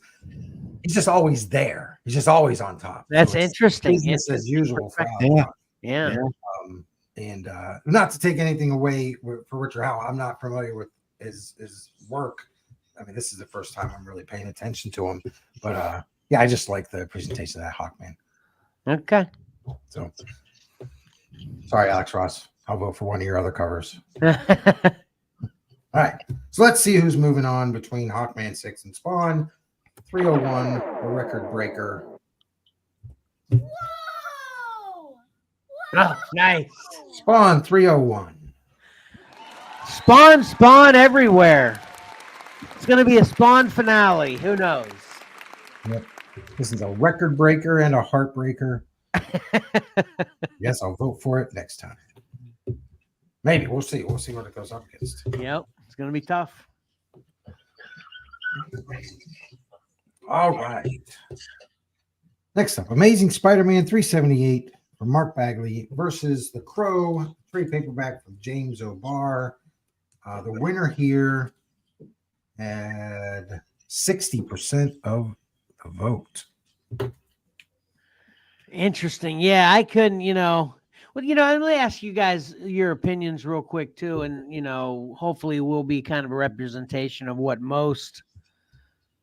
he's just always there. He's just always on top. That's interesting. Business as usual for Alex Yeah. Ross. Yeah. And not to take anything away for Richard Howell, I'm not familiar with his work. I mean, this is the first time I'm really paying attention to him. But yeah, I just like the presentation of that Hawkman. Okay. So sorry, Alex Ross. I'll vote for one of your other covers. All right. So let's see who's moving on between Hawkman 6 and Spawn. 301, the record breaker. Oh, nice. Spawn 301. Spawn everywhere. It's going to be a Spawn finale. Who knows? Yep. This is a record breaker and a heartbreaker. Yes, I'll vote for it next time. Maybe. We'll see. We'll see what it goes up against. Yep. It's going to be tough. All right. Next up, Amazing Spider-Man 378 from Mark Bagley versus The Crow, trade paperback from James O'Barr. The winner here had 60% of the vote. Interesting. Yeah, I couldn't, well, let me ask you guys your opinions real quick too. And, hopefully we'll be kind of a representation of what most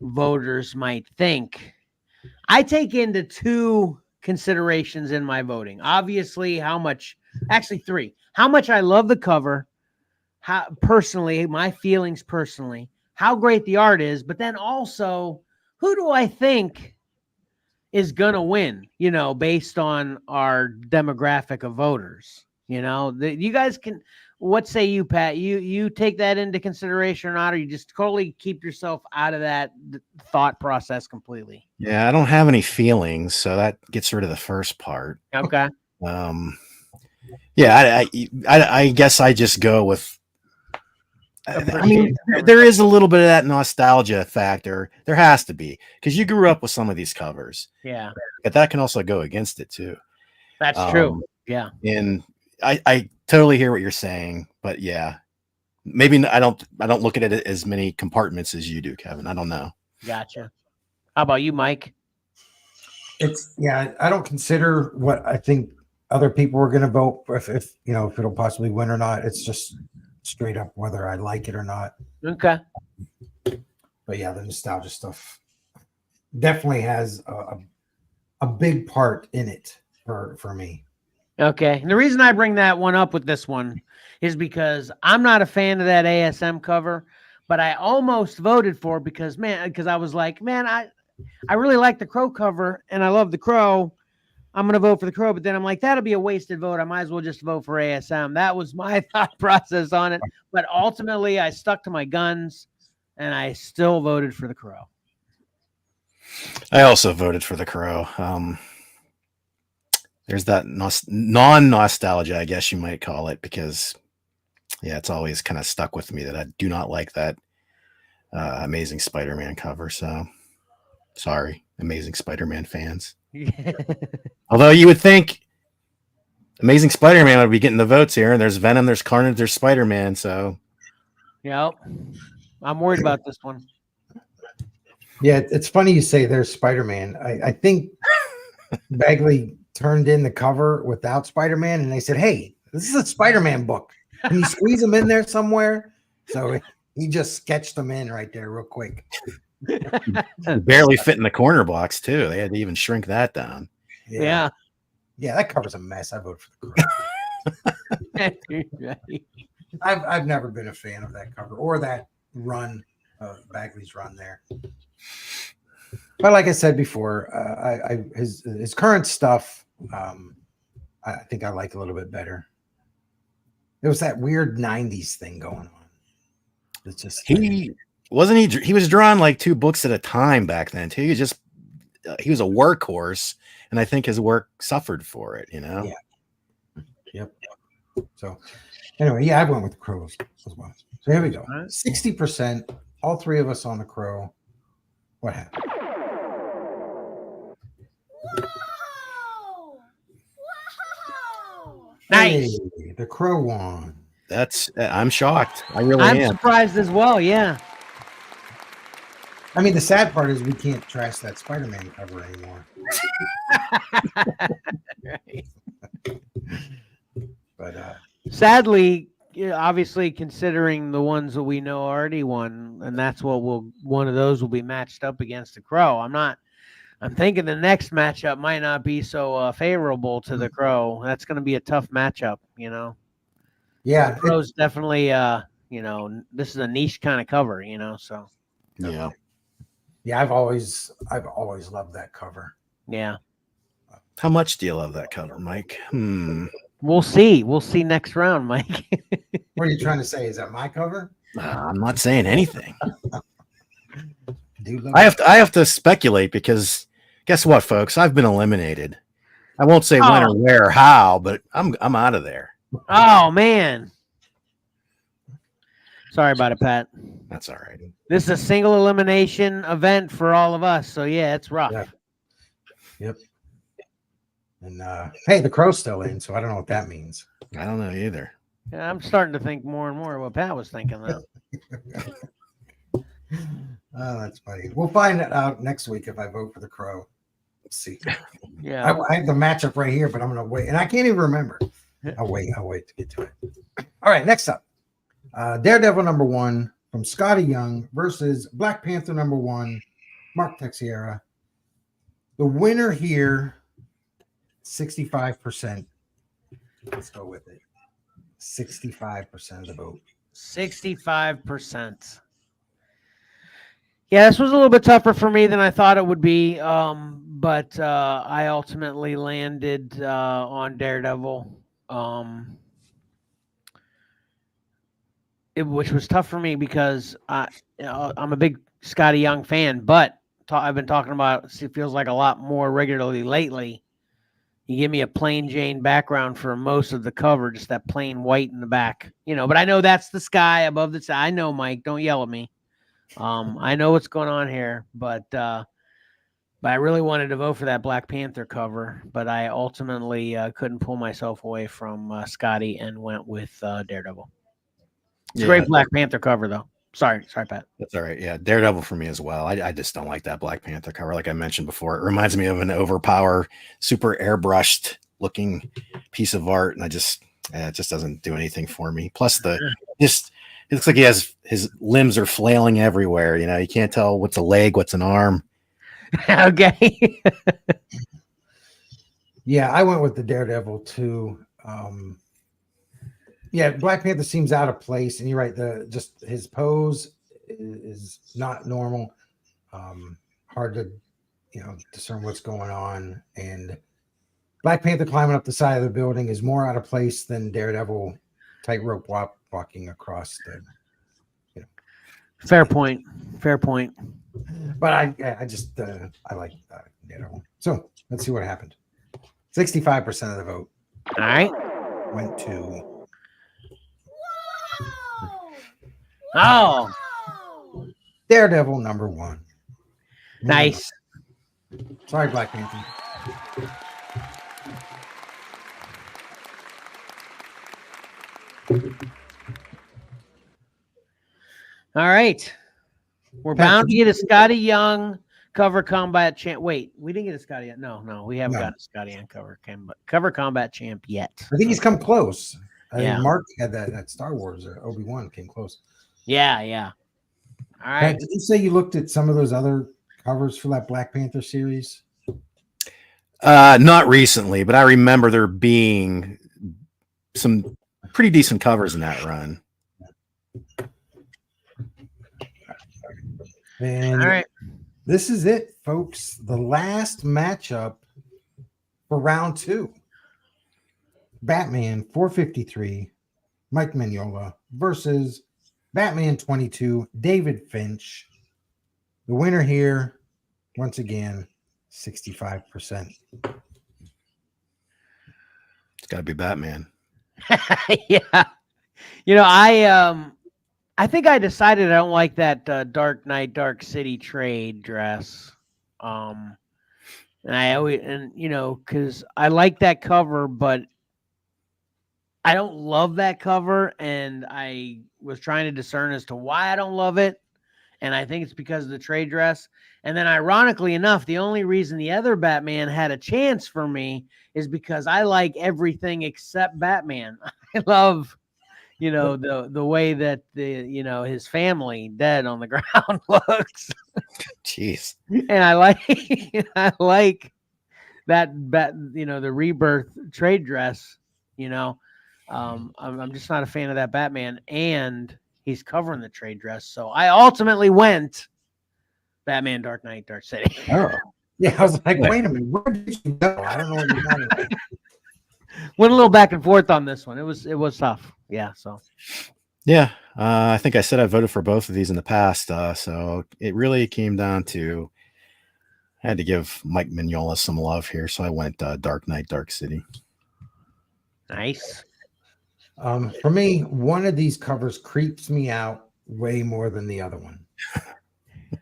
voters might think. I take into two considerations in my voting. Obviously, three. How much I love the cover, how personally, my feelings personally, how great the art is, but then also who do I think is going to win, based on our demographic of voters. You guys can, what say you, Pat? You take that into consideration or not, or you just totally keep yourself out of that thought process completely? Yeah, I don't have any feelings, so that gets rid of the first part. Okay. Yeah, I guess I just go with I mean, there is a little bit of that nostalgia factor. There has to be, because you grew up with some of these covers. Yeah, But that can also go against it too. that's true. Yeah. And I totally hear what you're saying, but yeah, maybe I don't look at it as many compartments as you do, Kevin. I don't know. Gotcha. How about you, Mike? I don't consider what I think other people are going to vote for, if it'll possibly win or not. It's just straight up whether I like it or not. Okay. But yeah, the nostalgia stuff definitely has a big part in it for me. Okay. And the reason I bring that one up with this one is because I'm not a fan of that ASM cover, but I almost voted for it because I was like, man, I really like the Crow cover and I love the Crow. I'm going to vote for the Crow, but then I'm like, that'll be a wasted vote. I might as well just vote for ASM. That was my thought process on it. But ultimately, I stuck to my guns and I still voted for the Crow. I also voted for the Crow. There's that non-nostalgia, I guess you might call it, because yeah, it's always kind of stuck with me that I do not like that Amazing Spider-Man cover. So sorry, Amazing Spider-Man fans. Although you would think Amazing Spider-Man would be getting the votes here, and there's Venom, there's Carnage, there's Spider-Man. So yep, I'm worried about this one. Yeah, it's funny you say there's Spider-Man. I think Bagley turned in the cover without Spider-Man, and they said, "Hey, this is a Spider-Man book. Can you squeeze them in there somewhere?" So he just sketched them in right there real quick. barely fit in the corner box too. They had to even shrink that down. Yeah. That cover's a mess. I vote for the Crow. I've never been a fan of that cover or that run, Bagley's run there. But like I said before, his current stuff, I think I like a little bit better. There was that weird 90s thing going on. It's just he was drawing like 2 books at a time back then too. He was a workhorse, and I think his work suffered for it, Yeah. Yep. So anyway, I went with Crows as well. So here we go. 60%, all 3 of us on the Crow. What happened? Wow! Nice. Hey, the Crow won. I'm shocked. I really I'm am. surprised as well. Yeah. I mean, the sad part is we can't trash that Spider-Man cover anymore. Right. But Sadly, obviously, considering the ones that we know already won, and that's what one of those will be matched up against the Crow. I'm thinking the next matchup might not be so favorable to the Crow. That's going to be a tough matchup, yeah, The Crow's definitely, this is a niche kind of cover, so. Yeah. yeah, I've always loved that cover. Yeah. How much do you love that cover, Mike? We'll see. We'll see next round, Mike. What are you trying to say? Is that my cover? I'm not saying anything. Do I have to speculate because guess what, folks? I've been eliminated. I won't say when or where or how, but I'm out of there. Oh, man. Sorry about it, Pat. That's all right. This is a single elimination event for all of us. So, yeah, it's rough. Yeah. Yep. And hey, the Crow's still in, so I don't know what that means. I don't know either. Yeah, I'm starting to think more and more of what Pat was thinking, though. Oh, that's funny. We'll find out next week if I vote for the Crow. Let's see. Yeah. I have the matchup right here, but I'm going to wait. And I can't even remember. I'll wait to get to it. All right, next up. Daredevil #1 from Scotty Young versus Black Panther #1, Mark Texiera. The winner here, 65%. Let's go with it. 65% of the vote. 65%. Yeah, this was a little bit tougher for me than I thought it would be, but I ultimately landed on Daredevil, which was tough for me because I'm a big Scotty Young fan, but I've been talking about it feels like a lot more regularly lately. you give me a plain Jane background for most of the cover, just that plain white in the back, but I know that's the sky above the sky. I know, Mike, don't yell at me. I know what's going on here, but I really wanted to vote for that Black Panther cover, but I ultimately couldn't pull myself away from Scotty and went with Daredevil. It's a great Black Panther cover, though. Sorry, Pat. That's all right. Yeah, Daredevil for me as well. I just don't like that Black Panther cover. Like I mentioned before, it reminds me of an overpower, super airbrushed looking piece of art, and it just doesn't do anything for me. Plus, it looks like his limbs are flailing everywhere. You can't tell what's a leg, what's an arm. Okay. Yeah, I went with the Daredevil too. Yeah, Black Panther seems out of place, and you're right. Just his pose is not normal. Hard to discern what's going on. And Black Panther climbing up the side of the building is more out of place than Daredevil tightrope walking across the. Fair point. But I just I like Daredevil. So let's see what happened. 65% of the vote. All right. Went to. Oh, Daredevil #1. nice. Sorry, Black Panther. All right. We're bound to get a Scotty Young cover combat champ. Wait, we didn't get a Scotty yet. No, we haven't got a Scotty Young cover combat champ yet. I think he's come close. I Yeah. think Mark had that Star Wars Obi-Wan came close. Yeah. All right. Pat, did you say you looked at some of those other covers for that Black Panther series? Not recently, but I remember there being some pretty decent covers in that run. And all right. This is it, folks. The last matchup for round 2. Batman 453, Mike Mignola versus Batman 22, David Finch. The winner here, once again, 65%. It's got to be Batman. Yeah. I think I decided I don't like that Dark Knight, Dark City trade dress. And because I like that cover, but I don't love that cover, and I was trying to discern as to why I don't love it. And I think it's because of the trade dress. And then ironically enough, the only reason the other Batman had a chance for me is because I like everything except Batman. I love, the way that his family dead on the ground looks. Jeez. And I like that the Rebirth trade dress, I'm just not a fan of that Batman, and he's covering the trade dress. So I ultimately went Batman, Dark Knight, Dark City. Oh, yeah. I was like, wait a minute, where did you go? I don't know what you're talking about. Went a little back and forth on this one. It was tough. Yeah. So. Yeah, I think I said I voted for both of these in the past. So it really came down to I had to give Mike Mignola some love here, so I went Dark Knight, Dark City. Nice. For me, one of these covers creeps me out way more than the other one.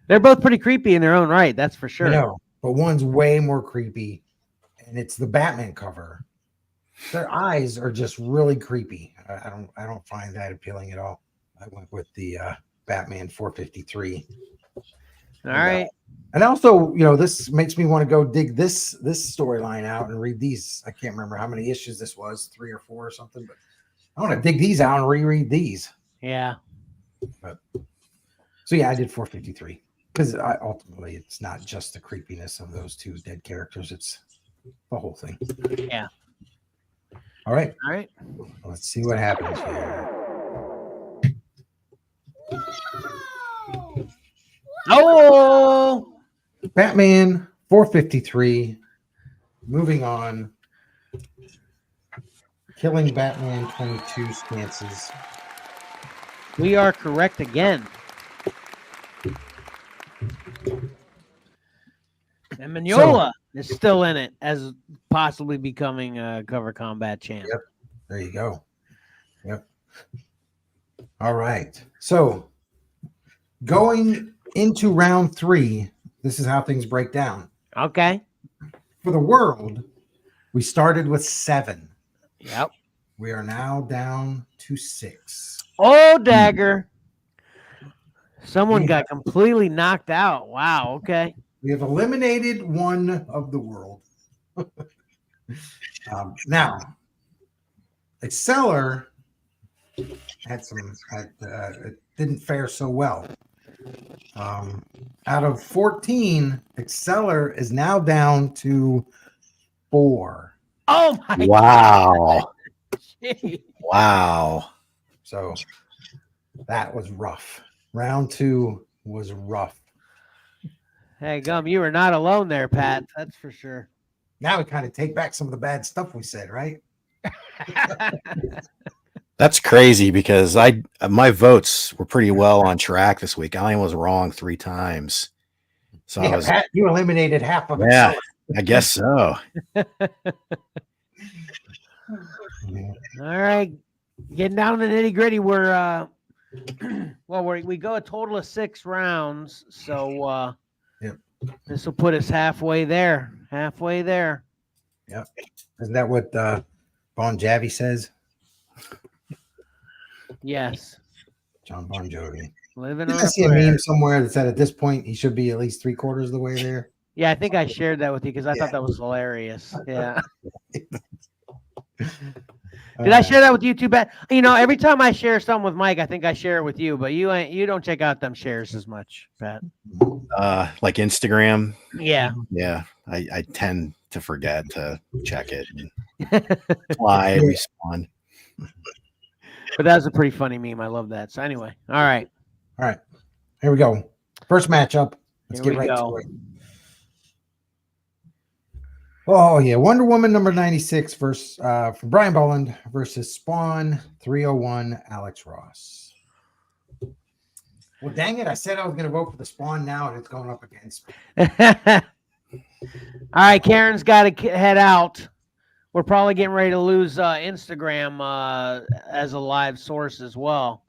They're both pretty creepy in their own right. That's for sure. No, but one's way more creepy, and it's the Batman cover. Their eyes are just really creepy. I don't find that appealing at all. I went with the Batman 453. All right. And also, this makes me want to go dig this storyline out and read these. I can't remember how many issues this was, 3 or 4 or something, but I want to dig these out and reread these. Yeah. So yeah, I did 453 because ultimately it's not just the creepiness of those 2 dead characters; it's the whole thing. Yeah. All right. Let's see what happens here. Oh, Batman 453. Moving on. Killing Batman 22 stances. we are correct again. And Mignola is still in it as possibly becoming a cover combat champ. Yep. There you go. Yep. All right. So going into round 3, this is how things break down. Okay. For the world, we started with 7. Yep. We are now down to 6. Oh, dagger. Someone Yeah. got completely knocked out. Wow. Okay. We have eliminated one of the world. Now, Xcellar it didn't fare so well. Out of 14, Xcellar is now down to 4. Oh my Wow. God. Wow. So that was rough. Round 2 was rough. Hey, Gum, you were not alone there, Pat. That's for sure. Now we kind of take back some of the bad stuff we said, right? That's crazy because my votes were pretty well on track this week. I only was wrong 3 times. So Yeah, Pat, you eliminated half of it. yeah, I guess so. All right. Getting down to the nitty gritty. We're we go a total of 6 rounds. So Yep. This will put us halfway there. Halfway there. Yep. Isn't that what Bon Jovi says? Yes. John Bon Jovi. Living Did on I a see a prayer. meme somewhere that said at this point he should be at least 3/4 of the way there? Yeah, I think I shared that with you because I Yeah. thought that was hilarious. Yeah. Did I share that with you too, Pat? You know, every time I share something with Mike, I think I share it with you, but you don't check out them shares as much, Pat. Like Instagram. Yeah. Yeah. I tend to forget to check it. That's why I respond. But that was a pretty funny meme. I love that. So anyway, all right. All right. Here we go. First matchup. Let's Here get we right go. to it. Oh, yeah. Wonder Woman number 96 versus from Brian Bolland versus Spawn 301 Alex Ross. Well, dang it. I said I was going to vote for the Spawn now, and it's going up against me. All right, Karen's got to head out. We're probably getting ready to lose Instagram as a live source as well.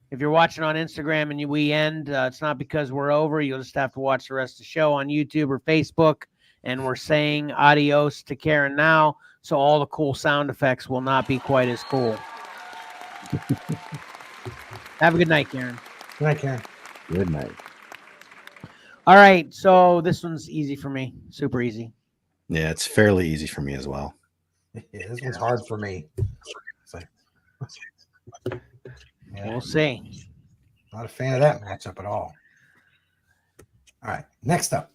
If you're watching on Instagram and we end, it's not because we're over. You'll just have to watch the rest of the show on YouTube or Facebook. And we're saying adios to Karen now, so all the cool sound effects will not be quite as cool. Have a good night, Karen. Good night, Karen. Good night. All right, so this one's easy for me. Super easy. Yeah, it's fairly easy for me as well. Yeah, this one's hard for me. It's like, yeah, We'll see. not a fan of that matchup at all. All right, next up.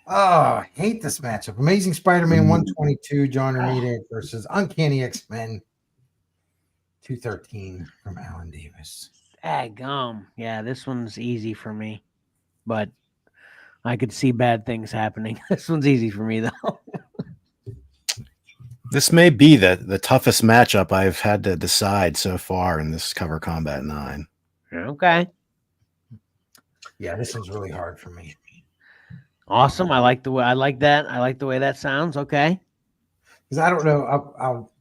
Oh, I hate this matchup. Amazing Spider-Man 122, John Romita versus Uncanny X-Men 213 from Alan Davis. Daggum. Yeah, this one's easy for me, but I could see bad things happening. This one's easy for me, though. This may be the toughest matchup I've had to decide so far in this Cover Combat 9. Okay. Yeah, this one's really hard for me. Awesome. I like that. I like the way that sounds. Okay. Because I don't know. I'll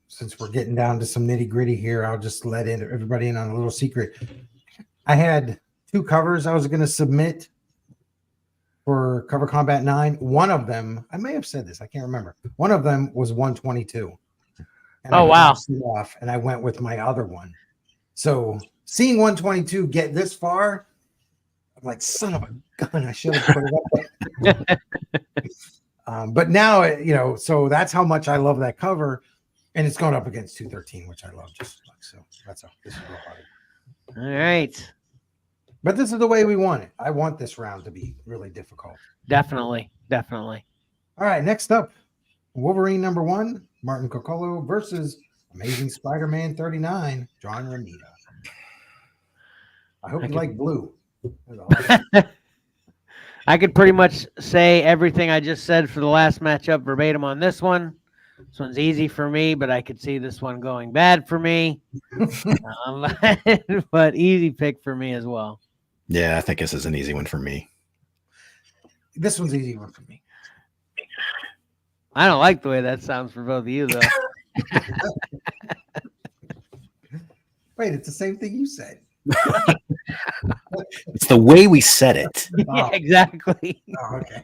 since we're getting down to some nitty gritty here, I'll just let everybody in on a little secret. I had 2 covers I was going to submit for Cover Combat 9. One of them, I may have said this, I can't remember. One of them was 122. And Oh, wow. Off, and I went with my other one. So seeing 122 get this far, I'm like, son of a gun, I should have put it up there. But now, so that's how much I love that cover. And it's going up against 213, which I love just as much. So this is real hard. All right. But this is the way we want it. I want this round to be really difficult. Definitely. Definitely. All right, next up, Wolverine number 1, Martin Coccolo versus Amazing Spider-Man 39, John Romita. I hope you like blue. I could pretty much say everything I just said for the last matchup verbatim on this one. This one's easy for me, but I could see this one going bad for me. But easy pick for me as well. Yeah, I think this is an easy one for me. This one's an easy one for me. I don't like the way that sounds for both of you, though. Wait, it's the same thing you said. It's the way we said it. Yeah, exactly. Oh, okay.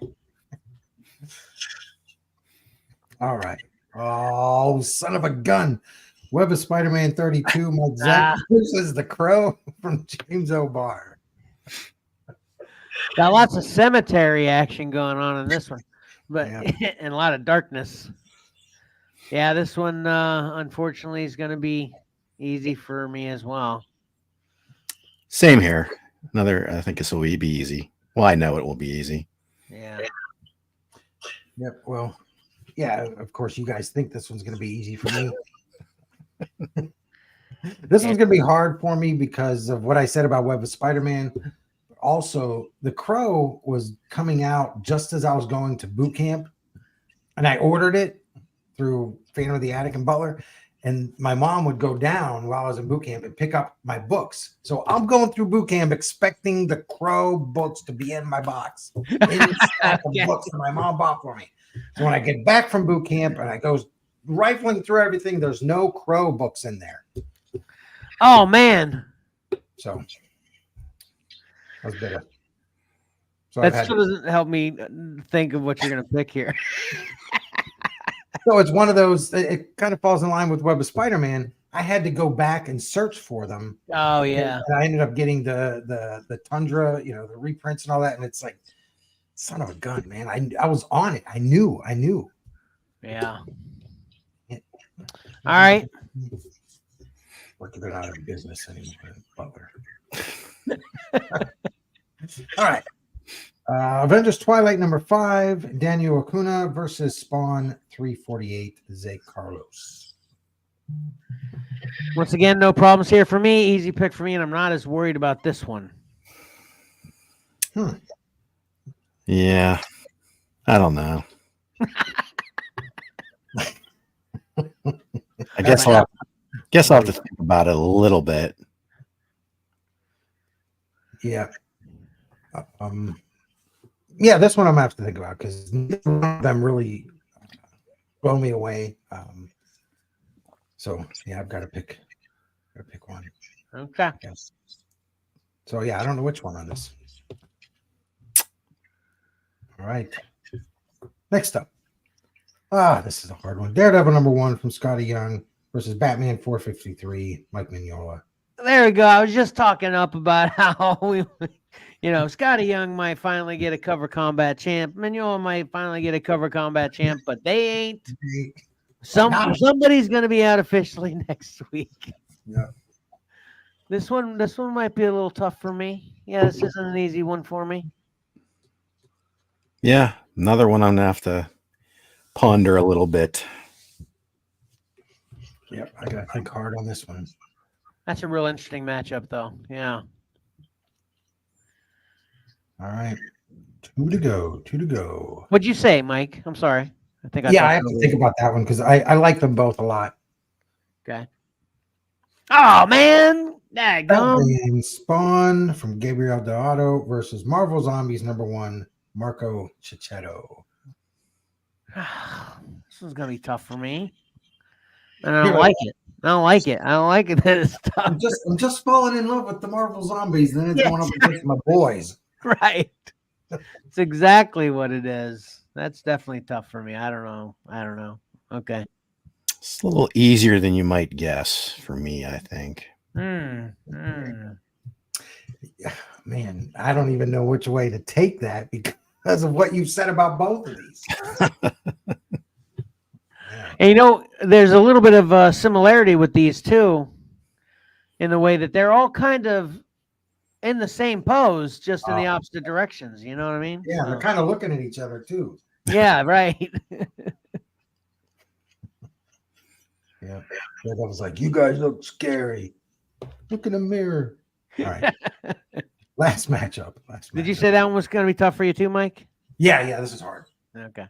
All right. Oh, son of a gun. Web of Spider-Man 32, Mike Zach versus the Crow from James O'Barr. Got lots of cemetery action going on in this one, but Yeah. and a lot of darkness. Yeah, this one unfortunately is going to be easy for me as well. Same here. I think this will be easy. Well, I know it will be easy. Yeah. Yep. Well, yeah, of course, you guys think this one's going to be easy for me. This one's going to be hard for me because of what I said about Web of Spider-Man. Also, The Crow was coming out just as I was going to boot camp, and I ordered it through Phantom of the Attic and Butler, and my mom would go down while I was in boot camp and pick up my books. So I'm going through boot camp expecting the Crow books to be in my box, in the stack of books that my mom bought for me. So when I get back from boot camp and I go rifling through everything, there's no Crow books in there. Oh man. So that was bitter. So That still doesn't help me think of what you're going to pick here. So it's one of those, it kind of falls in line with Web of Spider-Man. I had to go back and search for them. Oh yeah. And I ended up getting the Tundra, the reprints and all that. And it's like, son of a gun, man. I was on it. I knew. Yeah. All right. They're not in business anymore. Butler. All right. Avengers Twilight number 5, Daniel Acuna versus Spawn 348, Zay Carlos. Once again, no problems here for me. Easy pick for me, and I'm not as worried about this one. Yeah. I don't know. I guess I'll have to think about it a little bit. Yeah. Yeah, this one I'm gonna have to think about because none of them really blow me away. So yeah, I've got to pick one. Okay. Yes. So yeah, I don't know which one on this. All right. Next up. This is a hard one. Daredevil number 1 from Scotty Young versus Batman 453, Mike Mignola. There we go. I was just talking up about how Scotty Young might finally get a cover combat champ. Mignola might finally get a cover combat champ, but they ain't. Somebody's going to be out officially next week. Yeah. This one might be a little tough for me. Yeah, this isn't an easy one for me. Yeah, another one I'm going to have to ponder a little bit. Yep, I got to think hard on this one. That's a real interesting matchup, though. Yeah. All right. Two to go. What'd you say, Mike? I'm sorry. I have to think about that one because I like them both a lot. Okay. Oh, man. Daggum. Spawn from Gabriel Deodato versus Marvel Zombies number 1, Marco Cicchetto. This one's going to be tough for me. And I don't like it. I don't like it that it's tough. I'm just falling in love with the Marvel Zombies, and then it's going up against my boys. Right. It's exactly what it is. That's definitely tough for me. I don't know. Okay. It's a little easier than you might guess for me, I think. Man, I don't even know which way to take that because of what you've said about both of these. And there's a little bit of similarity with these two in the way that they're all kind of in the same pose, just in the opposite directions. You know what I mean? Yeah, they're kind of looking at each other too. Yeah, right. Yeah, that was like, you guys look scary. Look in the mirror. All right. Last matchup. Did you say that one was going to be tough for you too, Mike? Yeah, this is hard. Okay.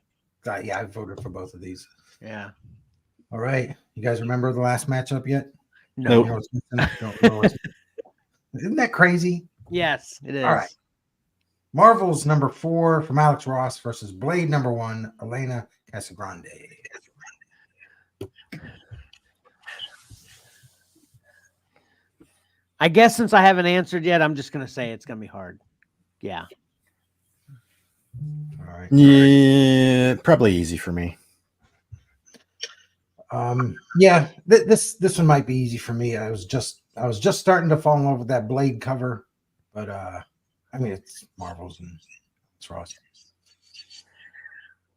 Yeah, I voted for both of these. Yeah. All right. You guys remember the last matchup yet? No. Isn't that crazy? Yes, it is. All right. Marvel's number 4 from Alex Ross versus Blade number 1, Elena Casagrande. I guess since I haven't answered yet, I'm just going to say it's going to be hard. Yeah. All right. Yeah, probably easy for me. Yeah, this one might be easy for me. I was just starting to fall in love with that Blade cover, but I mean it's Marvel's and it's Ross.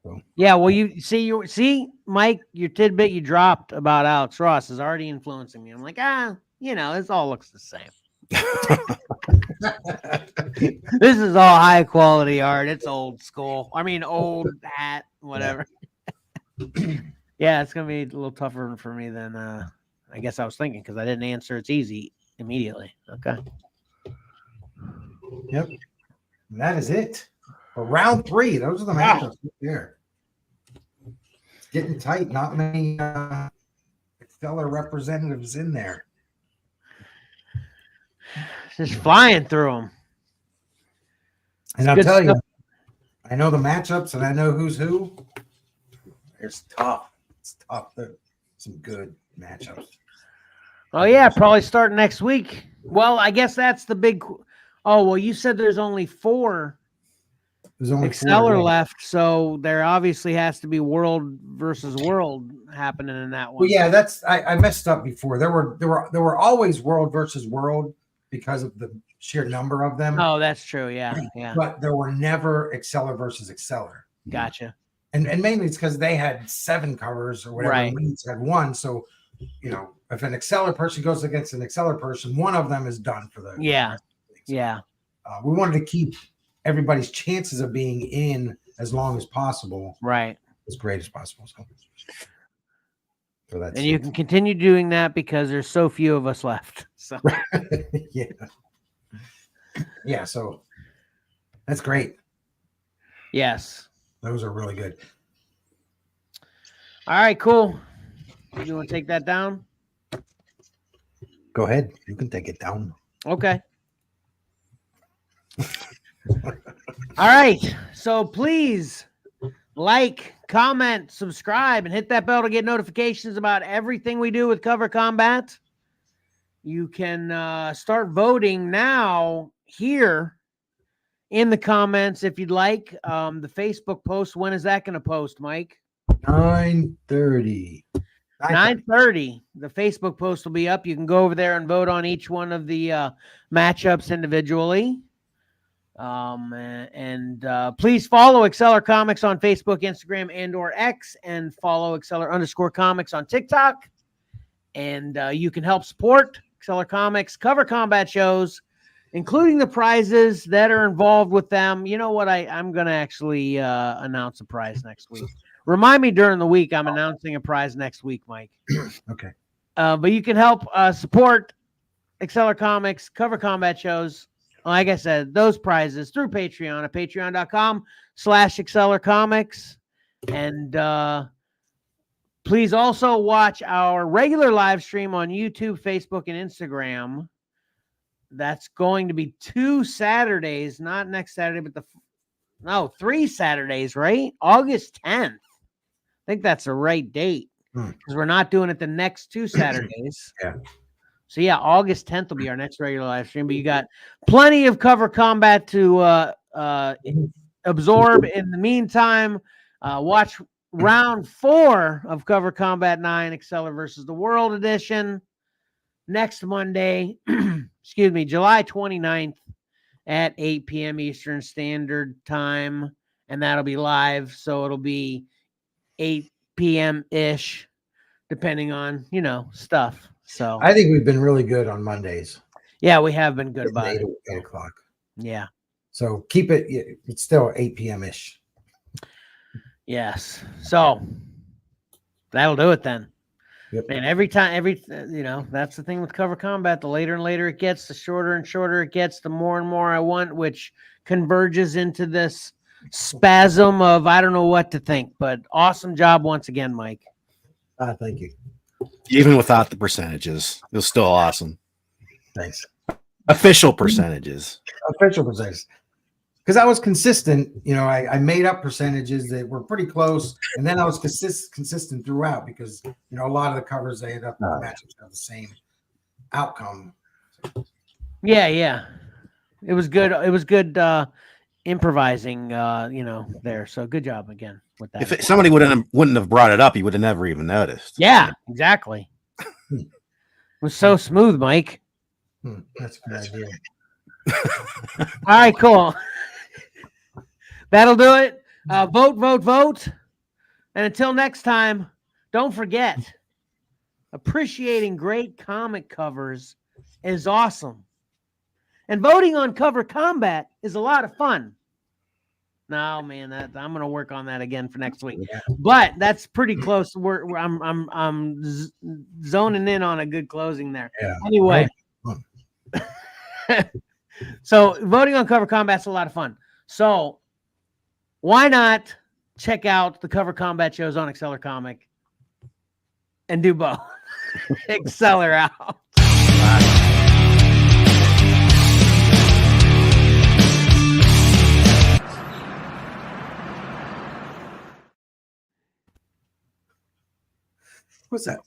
So. Yeah, well, you see, Mike, your tidbit you dropped about Alex Ross is already influencing me. I'm like, this all looks the same. This is all high quality art. It's old school. I mean, old hat, whatever. Yeah, it's gonna be a little tougher for me than I guess I was thinking because I didn't answer. It's easy immediately. Okay. Yep. And that is it. For round 3, those are the matchups there. It's getting tight. Not many Xcellar representatives in there. Just flying through them. And I'll tell you, I know the matchups and I know who's who. It's tough. It's tough. There's some good matchups. Oh, yeah, probably start next week. Well, I guess that's the big. Oh, well, you said there's only 4 There's only Xcellar 4 left, so there obviously has to be world versus world happening in that one. Well, yeah, that's I messed up before. There were always world versus world because of the sheer number of them. Oh, that's true. Yeah. But there were never Xcellar versus Xcellar. Gotcha. And mainly it's because they had 7 covers or whatever. Right. We each had 1. So, if an Xcellar person goes against an Xcellar person, one of them is done for the. Yeah. So, yeah. We wanted to keep everybody's chances of being in as long as possible. Right. As great as possible. So that's and you can continue doing that because there's so few of us left. So yeah. Yeah. So that's great. Yes. Those are really good. All right, cool. You want to take that down? Go ahead. You can take it down. Okay. All right. So please like, comment, subscribe, and hit that bell to get notifications about everything we do with Cover Combat. You can start voting now here in the comments if you'd like. The Facebook post, when is that going to post, Mike? 9:30. 9:30. The Facebook post will be up. You can go over there and vote on each one of the matchups individually. Please follow Xcellar Comics on Facebook, Instagram, and/or X, and follow Xcellar_Comics on TikTok. And you can help support Xcellar Comics Cover Combat shows, including the prizes that are involved with them. You know what? I'm going to actually announce a prize next week. Remind me during the week. I'm announcing a prize next week, Mike. Okay. But you can help support Xcellar Comics Cover Combat shows. Like I said, those prizes through Patreon at patreon.com/Xcellar Comics. And please also watch our regular live stream on YouTube, Facebook, and Instagram. That's going to be 2 Saturdays, not next Saturday, but 3 Saturdays, right? August 10th. I think that's the right date because we're not doing it the next 2 Saturdays. Yeah. So, yeah, August 10th will be our next regular live stream. But you got plenty of Cover Combat to absorb. In the meantime, watch round 4 of Cover Combat 9, Xcellar versus the World Edition, next Monday, July 29th at 8 p.m. Eastern Standard Time. And that'll be live. So it'll be 8 p.m.-ish, depending on, stuff. So I think we've been really good on Mondays. Yeah, we have been good about it. 8 o'clock. Yeah. So keep it. It's still 8 p.m.-ish. Yes. So that'll do it then. Yep. And every time, that's the thing with Cover Combat. The later and later it gets, the shorter and shorter it gets, the more and more I want, which converges into this spasm of I don't know what to think. But awesome job once again, Mike. Thank you. Even without the percentages, it was still awesome. Thanks. Official percentages. Official percentages. because I was consistent. I made up percentages that were pretty close, and then I was consistent throughout because a lot of the covers they end up matching have the same outcome. Yeah. It was good. It was good improvising, there. So good job again with that. If somebody wouldn't have brought it up, you would have never even noticed. Yeah, exactly. It was so smooth, Mike. That's a good idea. All right, cool. That'll do it. Vote. And until next time, don't forget, appreciating great comic covers is awesome. And voting on cover combat is a lot of fun. No, man, I'm going to work on that again for next week. Yeah. But that's pretty close. I'm zoning in on a good closing there. Yeah. Anyway. So voting on cover combat's a lot of fun. So why not check out the cover combat shows on Xcellar Comic and do both? Xcellar out. What's that?